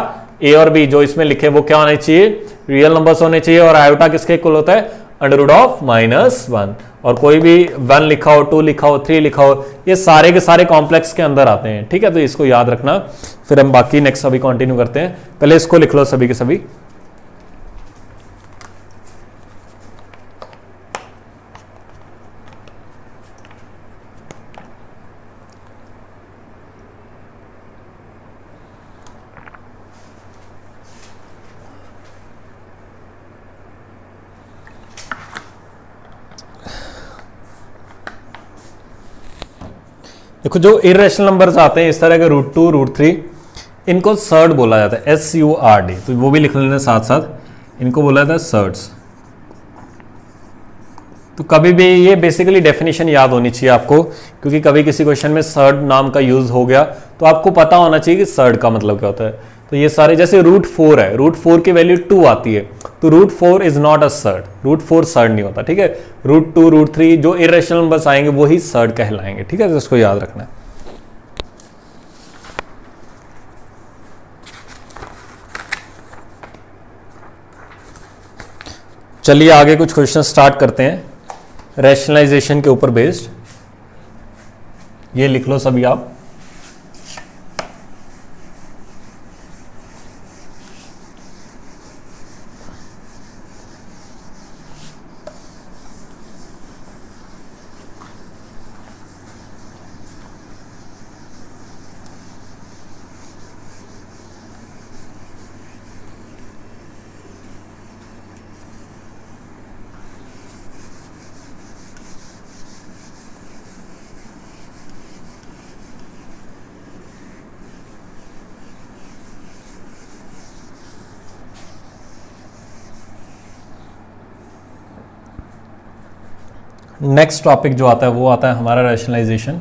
a और b जो इसमें लिखे वो क्या होने चाहिए, रियल नंबर्स होने चाहिए, और आयोटा किसके इक्वल होता है, √-1, और कोई भी 1 लिखा हो, 2 लिखा हो, 3 लिखा हो, ये सारे के सारे कॉम्प्लेक्स के अंदर आते हैं। ठीक है, तो इसको याद रखना, फिर हम बाकी नेक्स्ट अभी कंटिन्यू करते हैं। पहले इसको लिख लो सभी के सभी। देखो जो इरेशनल नंबर्स आते हैं इस तरह के √2 √3, इनको सर्ड बोला जाता है, SURD, तो वो भी लिख लेना साथ साथ, इनको बोला जाता है सर्ड्स। तो कभी भी ये बेसिकली डेफिनेशन याद होनी चाहिए आपको, क्योंकि कभी किसी क्वेश्चन में सर्ड नाम का यूज हो गया तो आपको पता होना चाहिए कि सर्ड का मतलब क्या होता है। तो ये सारे, जैसे √4 है, √4 की वैल्यू 2 आती है, तो √4 is not a surd, √4 surd नहीं होता, ठीक है। √2 √3 जो इरेशनल नंबर्स आएंगे वो ही सर्ड कहलाएंगे, ठीक है, तो इसको याद रखना है। चलिए आगे कुछ क्वेश्चन स्टार्ट करते हैं रैशनलाइजेशन के ऊपर बेस्ड। ये लिख लो सभी आप। नेक्स्ट टॉपिक जो आता है वो आता है हमारा रैशनलाइजेशन।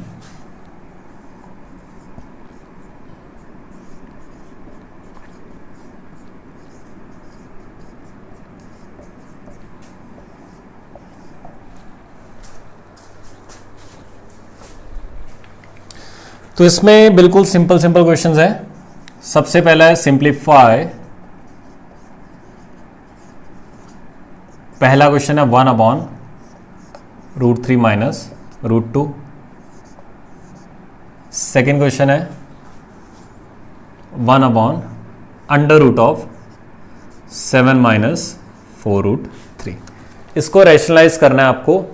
तो इसमें बिल्कुल सिंपल सिंपल क्वेश्चंस हैं। सबसे पहला है सिंप्लीफाई। पहला क्वेश्चन है 1/√3 माइनस √2। सेकेंड क्वेश्चन है 1/√7 माइनस 4√3। इसको रैशनलाइज करना है आपको।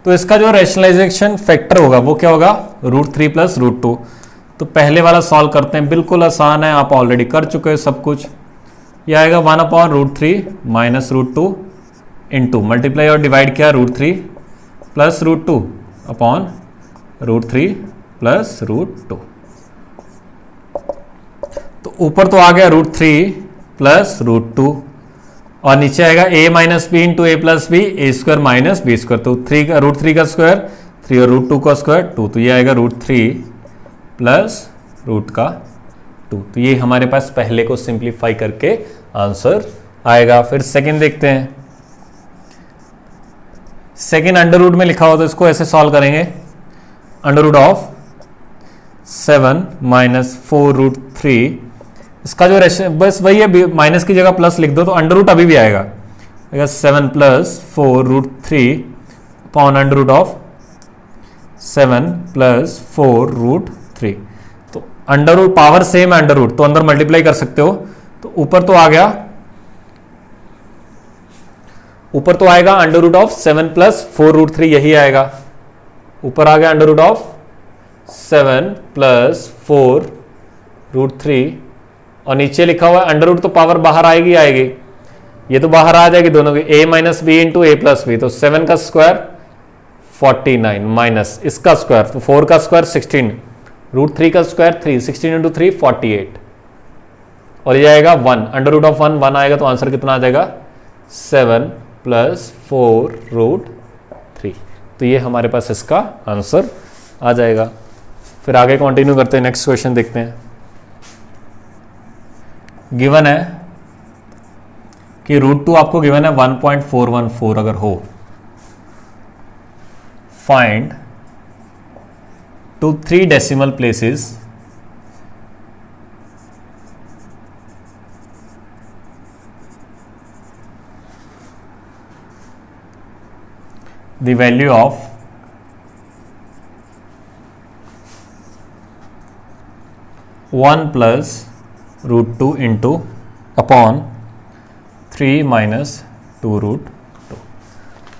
तो इसका जो रैशनलाइजेशन फैक्टर होगा वो क्या होगा, √3 प्लस √2। तो पहले वाला सॉल्व करते हैं, बिल्कुल आसान है, आप ऑलरेडी कर चुके हैं सब कुछ। ये आएगा 1/√3 माइनस √2 इंटू मल्टीप्लाई और डिवाइड किया √3 प्लस √2 अपॉन √3 प्लस √2। तो ऊपर तो आ गया √3 प्लस √2 और नीचे आएगा a minus B into A plus B, A square minus B square. तो √3 का स्क्वायर 3 और √2 का स्क्वायर 2, तो ये आएगा √3 प्लस √2। तो ये हमारे पास पहले को सिंप्लीफाई करके आंसर आएगा। फिर सेकंड देखते हैं। सेकंड अंडर रूट में लिखा हो तो इसको ऐसे सॉल्व करेंगे, √7 माइनस 4√3। इसका जो बस वही है, माइनस की जगह प्लस लिख दो तो अंडर रूट अभी भी आएगा 7 प्लस 4√3 अपॉन √7 प्लस 4√3। तो अंडर रूट पावर सेम है, अंडर रूट तो अंदर मल्टीप्लाई कर सकते हो। तो ऊपर तो आ गया, ऊपर तो आएगा √7 प्लस 4√3, यही आएगा। ऊपर आ गया √7 प्लस 4√3 और नीचे लिखा हुआ है अंडर रूट, तो पावर बाहर आएगी आएगी, ये तो बाहर आ जाएगी दोनों की, a minus B into A plus B. तो 7 का स्क्वायर 49 माइनस इसका स्क्वायर, तो 4 का स्क्वायर 16, √3 का स्क्वायर 3, 16 इंटू 3 48 और ये आएगा 1, √1 आएगा। तो आंसर कितना आ जाएगा 7 प्लस 4√3। तो ये हमारे पास इसका आंसर आ जाएगा। फिर आगे कंटिन्यू करते हैं, नेक्स्ट क्वेश्चन देखते हैं। गिवन है कि √2 आपको गिवन है 1.414 अगर हो, find to 3 decimal places the value of one plus √2 into upon 3 minus 2√2।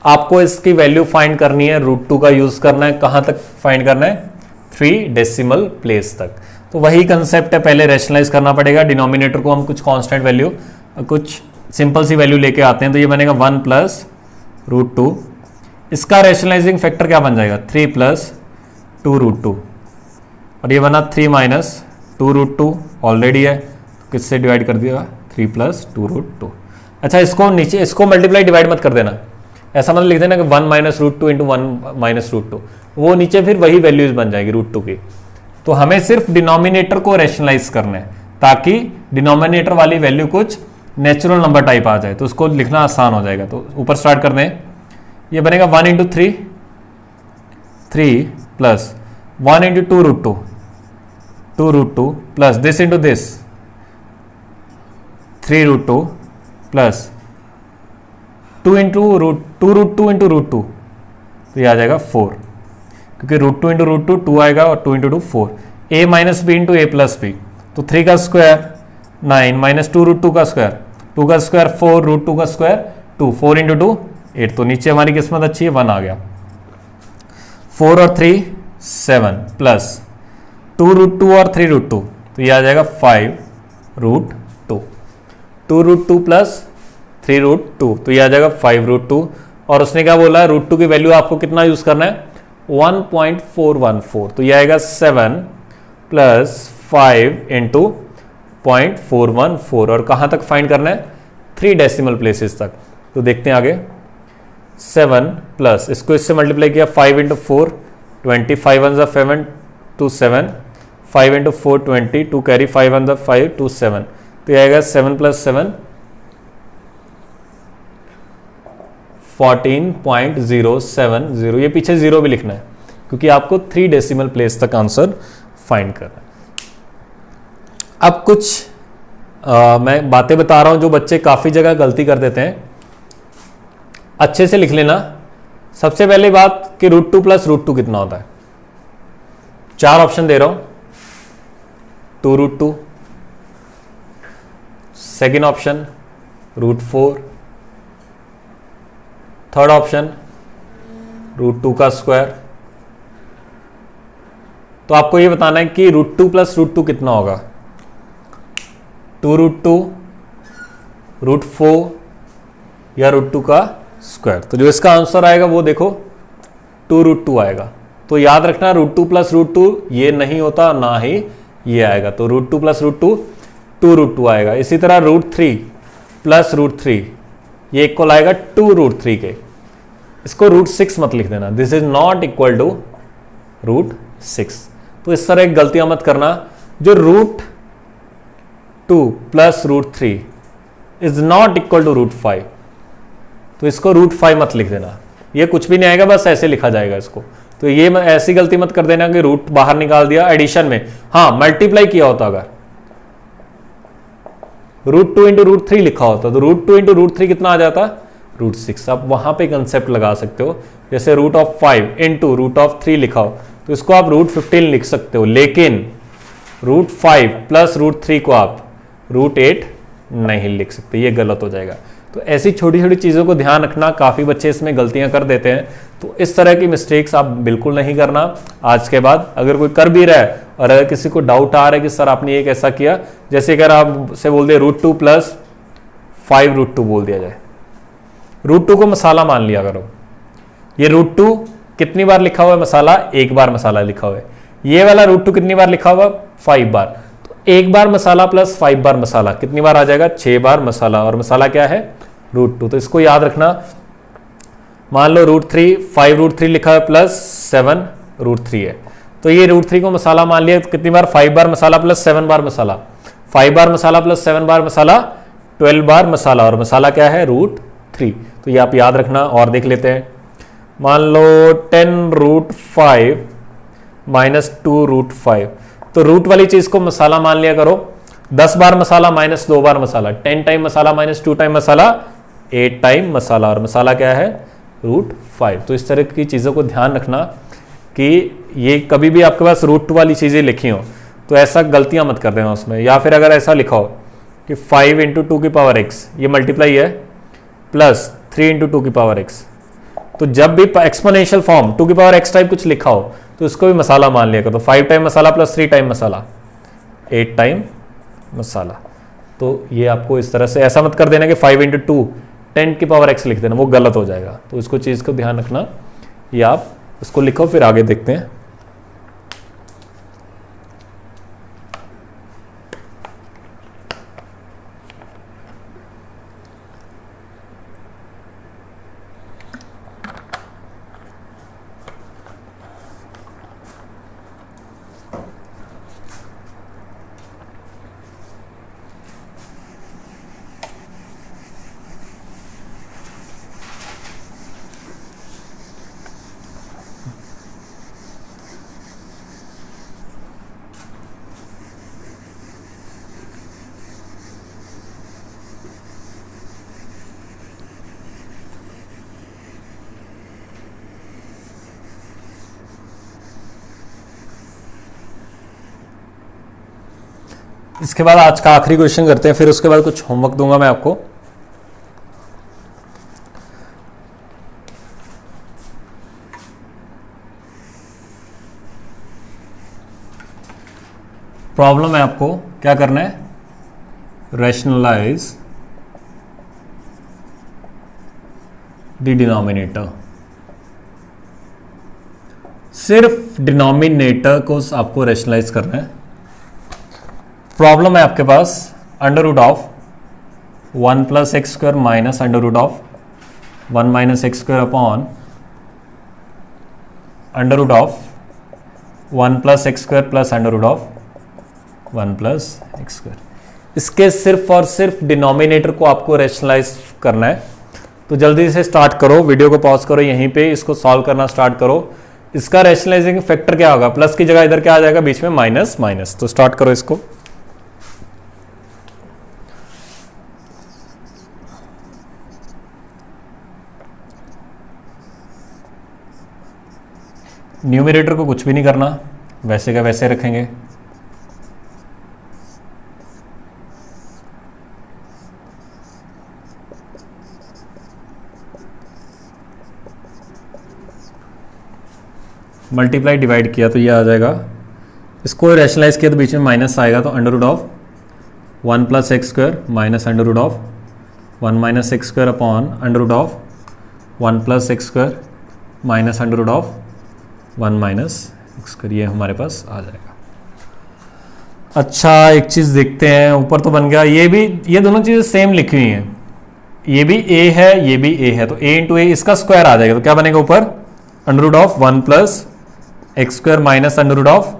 आपको इसकी वैल्यू फाइंड करनी है, √2 का यूज करना है, कहां तक फाइंड करना है, 3 डेसिमल प्लेस तक। तो वही कंसेप्ट है, पहले रैशनलाइज करना पड़ेगा। डिनोमिनेटर को हम कुछ कांस्टेंट वैल्यू, कुछ सिंपल सी वैल्यू लेके आते हैं। तो ये बनेगा 1 प्लस √2, इसका रैशनलाइजिंग फैक्टर क्या बन जाएगा 3 प्लस 2√2 और ये बना 3 माइनस 2√2 ऑलरेडी है, तो किससे डिवाइड कर दिया 3 प्लस 2√2। अच्छा इसको नीचे इसको मल्टीप्लाई डिवाइड मत कर देना, ऐसा मतलब लिख देना कि 1 माइनस √2 इंटू 1 माइनस √2, वो नीचे फिर वही वैल्यूज बन जाएगी √2 की। तो हमें सिर्फ डिनोमिनेटर को रैशनलाइज करना है ताकि डिनोमिनेटर वाली वैल्यू कुछ नेचुरल नंबर टाइप आ जाए, तो उसको लिखना आसान हो जाएगा। तो ऊपर स्टार्ट कर दें, ये बनेगा 1 into 3 plus 1 into 2√2 plus this into this 3√2 plus 2 into √2 into √2, तो ये आ जाएगा 4, क्योंकि √2 इंटू √2 2 आएगा और 2 into 2 4, a minus B into A plus B, तो 3 का स्क्वायर 9 माइनस 2√2 का स्क्वायर 2 का स्क्वायर 4 √2 का स्क्वायर 2, 4 इंटू 2 8, तो नीचे हमारी किस्मत अच्छी है 1 आ गया। 4 और 3 7 प्लस 2√2 और 3√2, तो ये आ जाएगा 5√2, 2√2 प्लस 3√2, तो ये आ जाएगा 5√2। और उसने क्या बोला है, √2 की वैल्यू आपको कितना यूज करना है 1.414, तो ये आएगा 7 प्लस 5 इंटू 0.414, और कहाँ तक फाइंड करना है 3 डेसिमल प्लेसेस तक। तो देखते हैं आगे, 7 प्लस इसको इससे मल्टीप्लाई किया 5 इंटू 4 20, 5 1 7 2 7, 5 इंटू 4 20, 2 कैरी 5 1 5 2 7, तो ये आएगा 7 प्लस 7 14.070, ये पीछे 0 भी लिखना है क्योंकि आपको 3 डेसिमल प्लेस तक आंसर फाइंड करना है। अब कुछ मैं बातें बता रहा हूं जो बच्चे काफ़ी जगह गलती कर देते हैं, अच्छे से लिख लेना। सबसे पहली बात कि √2 प्लस √2 कितना होता है, 4 ऑप्शन दे रहा हूं, 2√2, सेकेंड ऑप्शन √4, थर्ड ऑप्शन √2 का स्क्वायर। तो आपको ये बताना है कि √2 प्लस √2 कितना होगा, 2√2, √4 या √2 का स्क्वायर। तो जो इसका आंसर आएगा वो देखो 2√2 आएगा। तो याद रखना √2 प्लस √2 ये नहीं होता, ना ही ये आएगा। तो √2 प्लस √2 2√2 आएगा। इसी तरह √3 प्लस √3 ये इक्वल आएगा 2√3 के। इसको √6 मत लिख देना, this is not equal to √6। तो इस तरह एक गलतियां मत करना, जो √2 plus √3 is not equal to √5, तो इसको √5 मत लिख देना, ये कुछ भी नहीं आएगा, बस ऐसे लिखा जाएगा इसको। तो ये ऐसी गलती मत कर देना कि रूट बाहर निकाल दिया एडिशन में, हाँ मल्टीप्लाई किया होता, अगर √2 इंटू √3 लिखा होता तो √2 इंटू √3 कितना आ जाता, √6। आप वहां पे कंसेप्ट लगा सकते हो, जैसे √5 इंटू √3 लिखा हो तो इसको आप √15 लिख सकते हो, लेकिन √5 प्लस √3 को आप √8 नहीं लिख सकते, ये गलत हो जाएगा। तो ऐसी छोटी छोटी चीज़ों को ध्यान रखना, काफ़ी बच्चे इसमें गलतियां कर देते हैं। तो इस तरह की मिस्टेक्स आप बिल्कुल नहीं करना आज के बाद। अगर कोई कर भी रहा है और अगर किसी को डाउट आ रहा है कि सर आपने ये कैसा किया, जैसे अगर आप से बोल दिया √2 प्लस 5√2 बोल दिया जाए, √2 को मसाला मान लिया करो, ये √2 कितनी बार लिखा हुआ है मसाला, एक बार मसाला लिखा हुआ है। ये वाला √2 कितनी बार लिखा हुआ, 5 बार। तो एक बार मसाला प्लस 5 बार मसाला कितनी बार आ जाएगा, 6 बार मसाला, और मसाला क्या है √2। तो इसको याद रखना। मान लो √3 5√3 लिखा है प्लस 7√3 है, तो ये √3 को मसाला मान लिया, तो कितनी बार, 5 बार मसाला प्लस 7 बार मसाला, 5 बार मसाला प्लस 7 बार मसाला 12 बार मसाला, और मसाला क्या है √3। तो ये आप याद रखना। और देख लेते हैं, मान लो 10√5 माइनस 2√5, तो रूट वाली चीज को मसाला मान लिया करो, 10 बार मसाला माइनस 2 बार मसाला, 10 टाइम मसाला माइनस 2 टाइम मसाला, 8 टाइम मसाला, और मसाला क्या है √5। तो इस तरह की चीज़ों को ध्यान रखना कि ये कभी भी आपके पास √2 वाली चीज़ें लिखी हो तो ऐसा गलतियां मत कर देना उसमें। या फिर अगर ऐसा लिखा हो कि 5 इंटू 2 की पावर x, ये मल्टीप्लाई है, प्लस 3 इंटू 2 की पावर x, तो जब भी एक्सपोनेंशियल फॉर्म 2 की पावर x टाइप कुछ लिखा हो तो इसको भी मसाला मान लिया करो। तो 5 टाइम मसाला प्लस 3 टाइम मसाला, 8 टाइम मसाला। तो ये आपको इस तरह से, ऐसा मत कर देना कि 5 इंटू 2 10 की पावर x लिख देना, वो गलत हो जाएगा। तो इसको चीज़ को ध्यान रखना, ये आप इसको लिखो, फिर आगे देखते हैं। इसके बाद आज का आखिरी क्वेश्चन करते हैं, फिर उसके बाद कुछ होमवर्क दूंगा मैं आपको। प्रॉब्लम है आपको क्या करना है, रैशनलाइज द डिनोमिनेटर। सिर्फ डिनोमिनेटर को आपको रैशनलाइज करना है। प्रॉब्लम है आपके पास under root of 1 plus x square minus under root of 1 minus x square upon under root of 1 plus x square plus under root of 1 plus x square. इसके सिर्फ और सिर्फ डिनोमिनेटर को आपको रैशनलाइज करना है। तो जल्दी से स्टार्ट करो, वीडियो को पॉज करो, यहीं पे इसको सॉल्व करना स्टार्ट करो। इसका रैशनलाइजिंग फैक्टर क्या होगा, प्लस की जगह इधर क्या आ जाएगा, बीच में माइनस माइनस। तो स्टार्ट करो इसको। न्यूमरेटर को कुछ भी नहीं करना, वैसे का वैसे रखेंगे। मल्टीप्लाई डिवाइड किया तो ये आ जाएगा। इसको रैशनलाइज किया तो बीच में माइनस आएगा, तो under root of 1 plus x square minus under root of 1 minus x square upon under root of 1 plus x square minus under root of 1 minus x square, ये हमारे पास आ जाएगा। अच्छा एक चीज़ देखते हैं, ऊपर तो बन गया, ये दोनों चीज़ें सेम लिखी हुई हैं, ये भी a है ये भी a है, तो a इंटू ए इसका स्क्वायर आ जाएगा। तो क्या बनेगा ऊपर under root of 1 plus x square minus under root of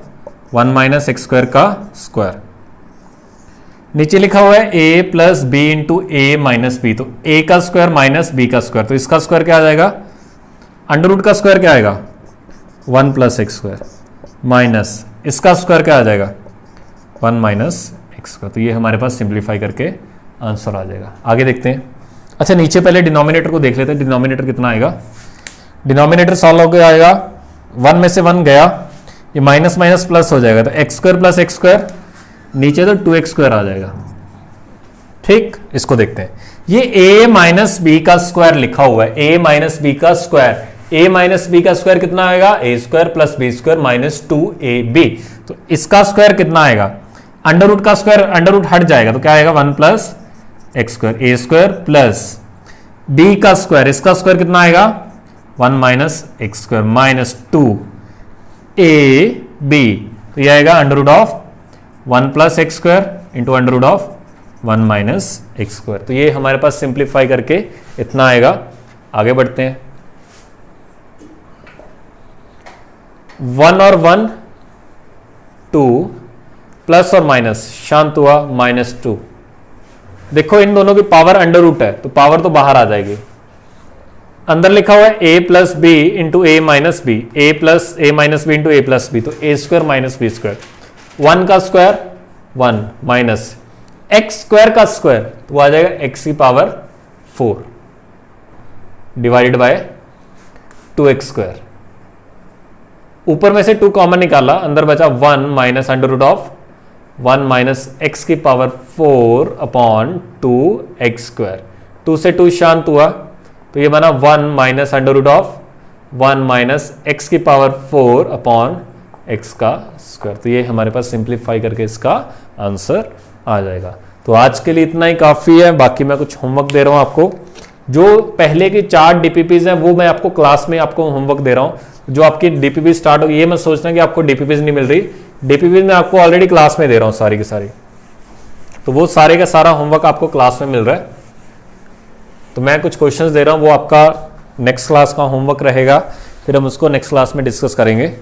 1 minus x square का स्क्वायर। नीचे लिखा हुआ है a plus B into A minus B, तो a का स्क्वायर माइनस b का स्क्वायर, तो इसका स्क्वायर क्या आ जाएगा, अंडर रूट का स्क्वायर क्या आएगा 1 प्लस एक्स स्क्वायर माइनस इसका स्क्वायर क्या आ जाएगा 1 माइनस एक्स स्क्वायर। तो ये हमारे पास सिंप्लीफाई करके आंसर आ जाएगा। आगे देखते हैं। अच्छा नीचे पहले डिनोमिनेटर को देख लेते हैं, डिनोमिनेटर कितना आएगा। डिनोमिनेटर सॉल्व होकर आएगा, 1 में से 1 गया, ये माइनस माइनस प्लस हो जाएगा, तो x square plus x square, नीचे तो 2x स्क्वायर आ जाएगा। ठीक, इसको देखते हैं। ये a माइनस बी का स्क्वायर लिखा हुआ है, a माइनस बी का स्क्वायर, a माइनस बी का स्क्वायर कितना आएगा, a square plus B square minus 2ab। तो इसका स्क्वायर कितना आएगा, अंडर रूट का स्क्वायर, अंडर रूट हट जाएगा तो क्या आएगा 1 plus x square, a square plus b का स्क्वायर, इसका स्क्वायर कितना आएगा 1 minus x square minus 2ab। तो ये आएगा under root of 1 plus x square into under root of 1 minus x square. तो ये हमारे पास सिंप्लीफाई करके इतना आएगा। आगे बढ़ते हैं। 1 और 1 2 प्लस और माइनस शांत हुआ -2। देखो इन दोनों की पावर अंडर रूट है तो पावर तो बाहर आ जाएगी। अंदर लिखा हुआ है a plus B into A minus B, A plus A minus B into A plus B, तो A square minus B square, 1 का स्क्वायर 1 माइनस एक्स स्क्वायर का स्क्वायर तो वो आ जाएगा x की power 4 divided by 2x square. ऊपर में से 2 कॉमन निकाला, अंदर बचा 1 minus under root of 1 minus X की पावर 4 अपॉन 2x स्क्वायर। 2 से 2 शांत हुआ तो ये बना 1 minus under root of 1 minus X की पावर 4 अपॉन एक्स का स्क्वायर। तो ये हमारे पास सिंप्लीफाई करके इसका आंसर आ जाएगा। तो आज के लिए इतना ही काफ़ी है। बाकी मैं कुछ होमवर्क दे रहा हूँ आपको। जो पहले की 4 डीपीपीज हैं वो मैं आपको क्लास में आपको होमवर्क दे रहा हूँ। जो आपकी डीपीपी स्टार्ट होगी, ये मत सोचना कि आपको डीपीपीज नहीं मिल रही, डीपीपीज मैं आपको ऑलरेडी क्लास में दे रहा हूँ सारी की सारी। तो वो सारे का सारा होमवर्क आपको क्लास में मिल रहा है। तो मैं कुछ क्वेश्चंस दे रहा हूँ, वो आपका नेक्स्ट क्लास का होमवर्क रहेगा, फिर हम उसको नेक्स्ट क्लास में डिस्कस करेंगे।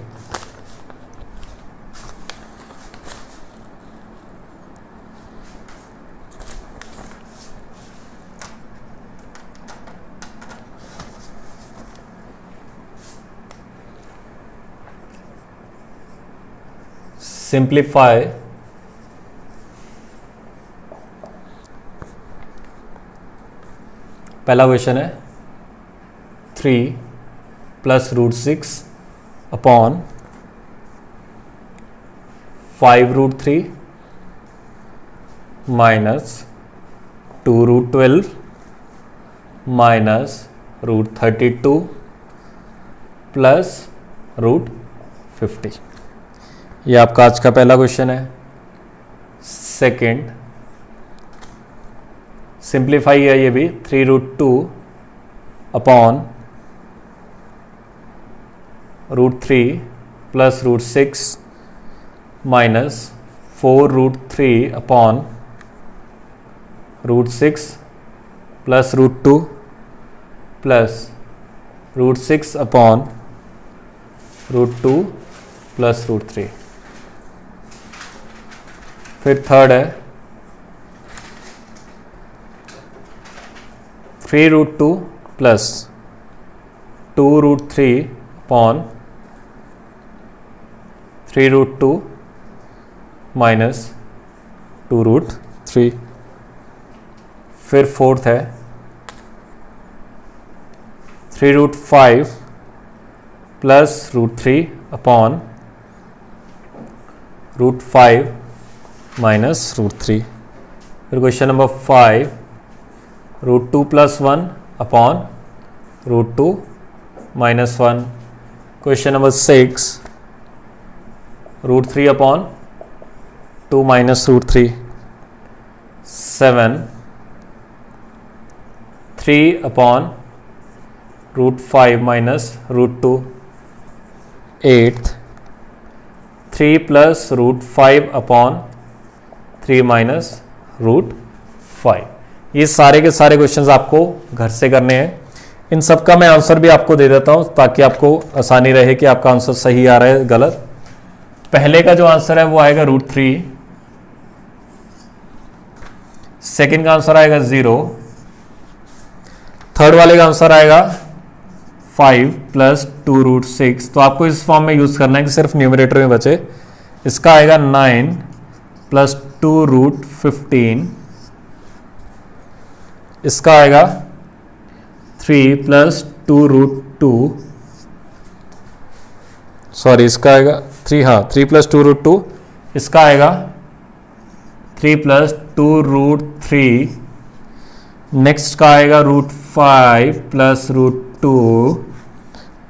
सिंप्लीफाई पहला क्वेश्चन है 3 plus root 6 upon 5 root 3 minus 2√12 minus √32 plus √50। ये आपका आज का पहला क्वेश्चन है। सेकंड सिंप्लीफाई है ये भी, 3√2 upon √3 plus √6 minus 4√3 upon √6 plus √2 plus √6 upon √2 plus √3। फिर थर्ड है 3√2 प्लस 2√3 अपॉन 3√2 माइनस 2√3। फिर फोर्थ है 3√5 प्लस √3 अपॉन √5 माइनस √3। फिर question number 5 √2 plus 1 upon √2 minus 1। Question number 6 √3 upon 2 minus √3। 7 3 upon √5 minus √2। 8 3 plus √5 upon 3 minus √5। ये सारे के सारे क्वेश्चंस आपको घर से करने हैं। इन सब का मैं आंसर भी आपको दे देता हूं ताकि आपको आसानी रहे कि आपका आंसर सही आ रहा है गलत। पहले का जो आंसर है वो आएगा √3, सेकंड का आंसर आएगा 0, थर्ड वाले का आंसर आएगा 5 प्लस 2√6। तो आपको इस फॉर्म में यूज करना है कि सिर्फ न्यूमरेटर में बचे। इसका आएगा 9 प्लस 2√15। इसका आएगा 3 प्लस 2√2, सॉरी इसका आएगा 3, हाँ 3 प्लस 2√2। इसका आएगा 3 प्लस 2√3। नेक्स्ट का आएगा √5 प्लस √2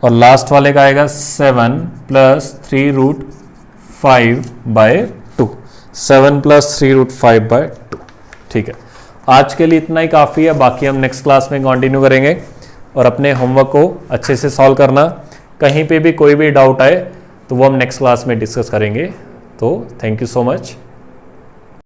और लास्ट वाले का आएगा 7 प्लस 3√5/2। 7 प्लस 3√5/2। ठीक है, आज के लिए इतना ही काफ़ी है। बाकी हम नेक्स्ट क्लास में कंटिन्यू करेंगे और अपने होमवर्क को अच्छे से सॉल्व करना। कहीं पे भी कोई भी डाउट आए तो वो हम नेक्स्ट क्लास में डिस्कस करेंगे। तो थैंक यू सो मच।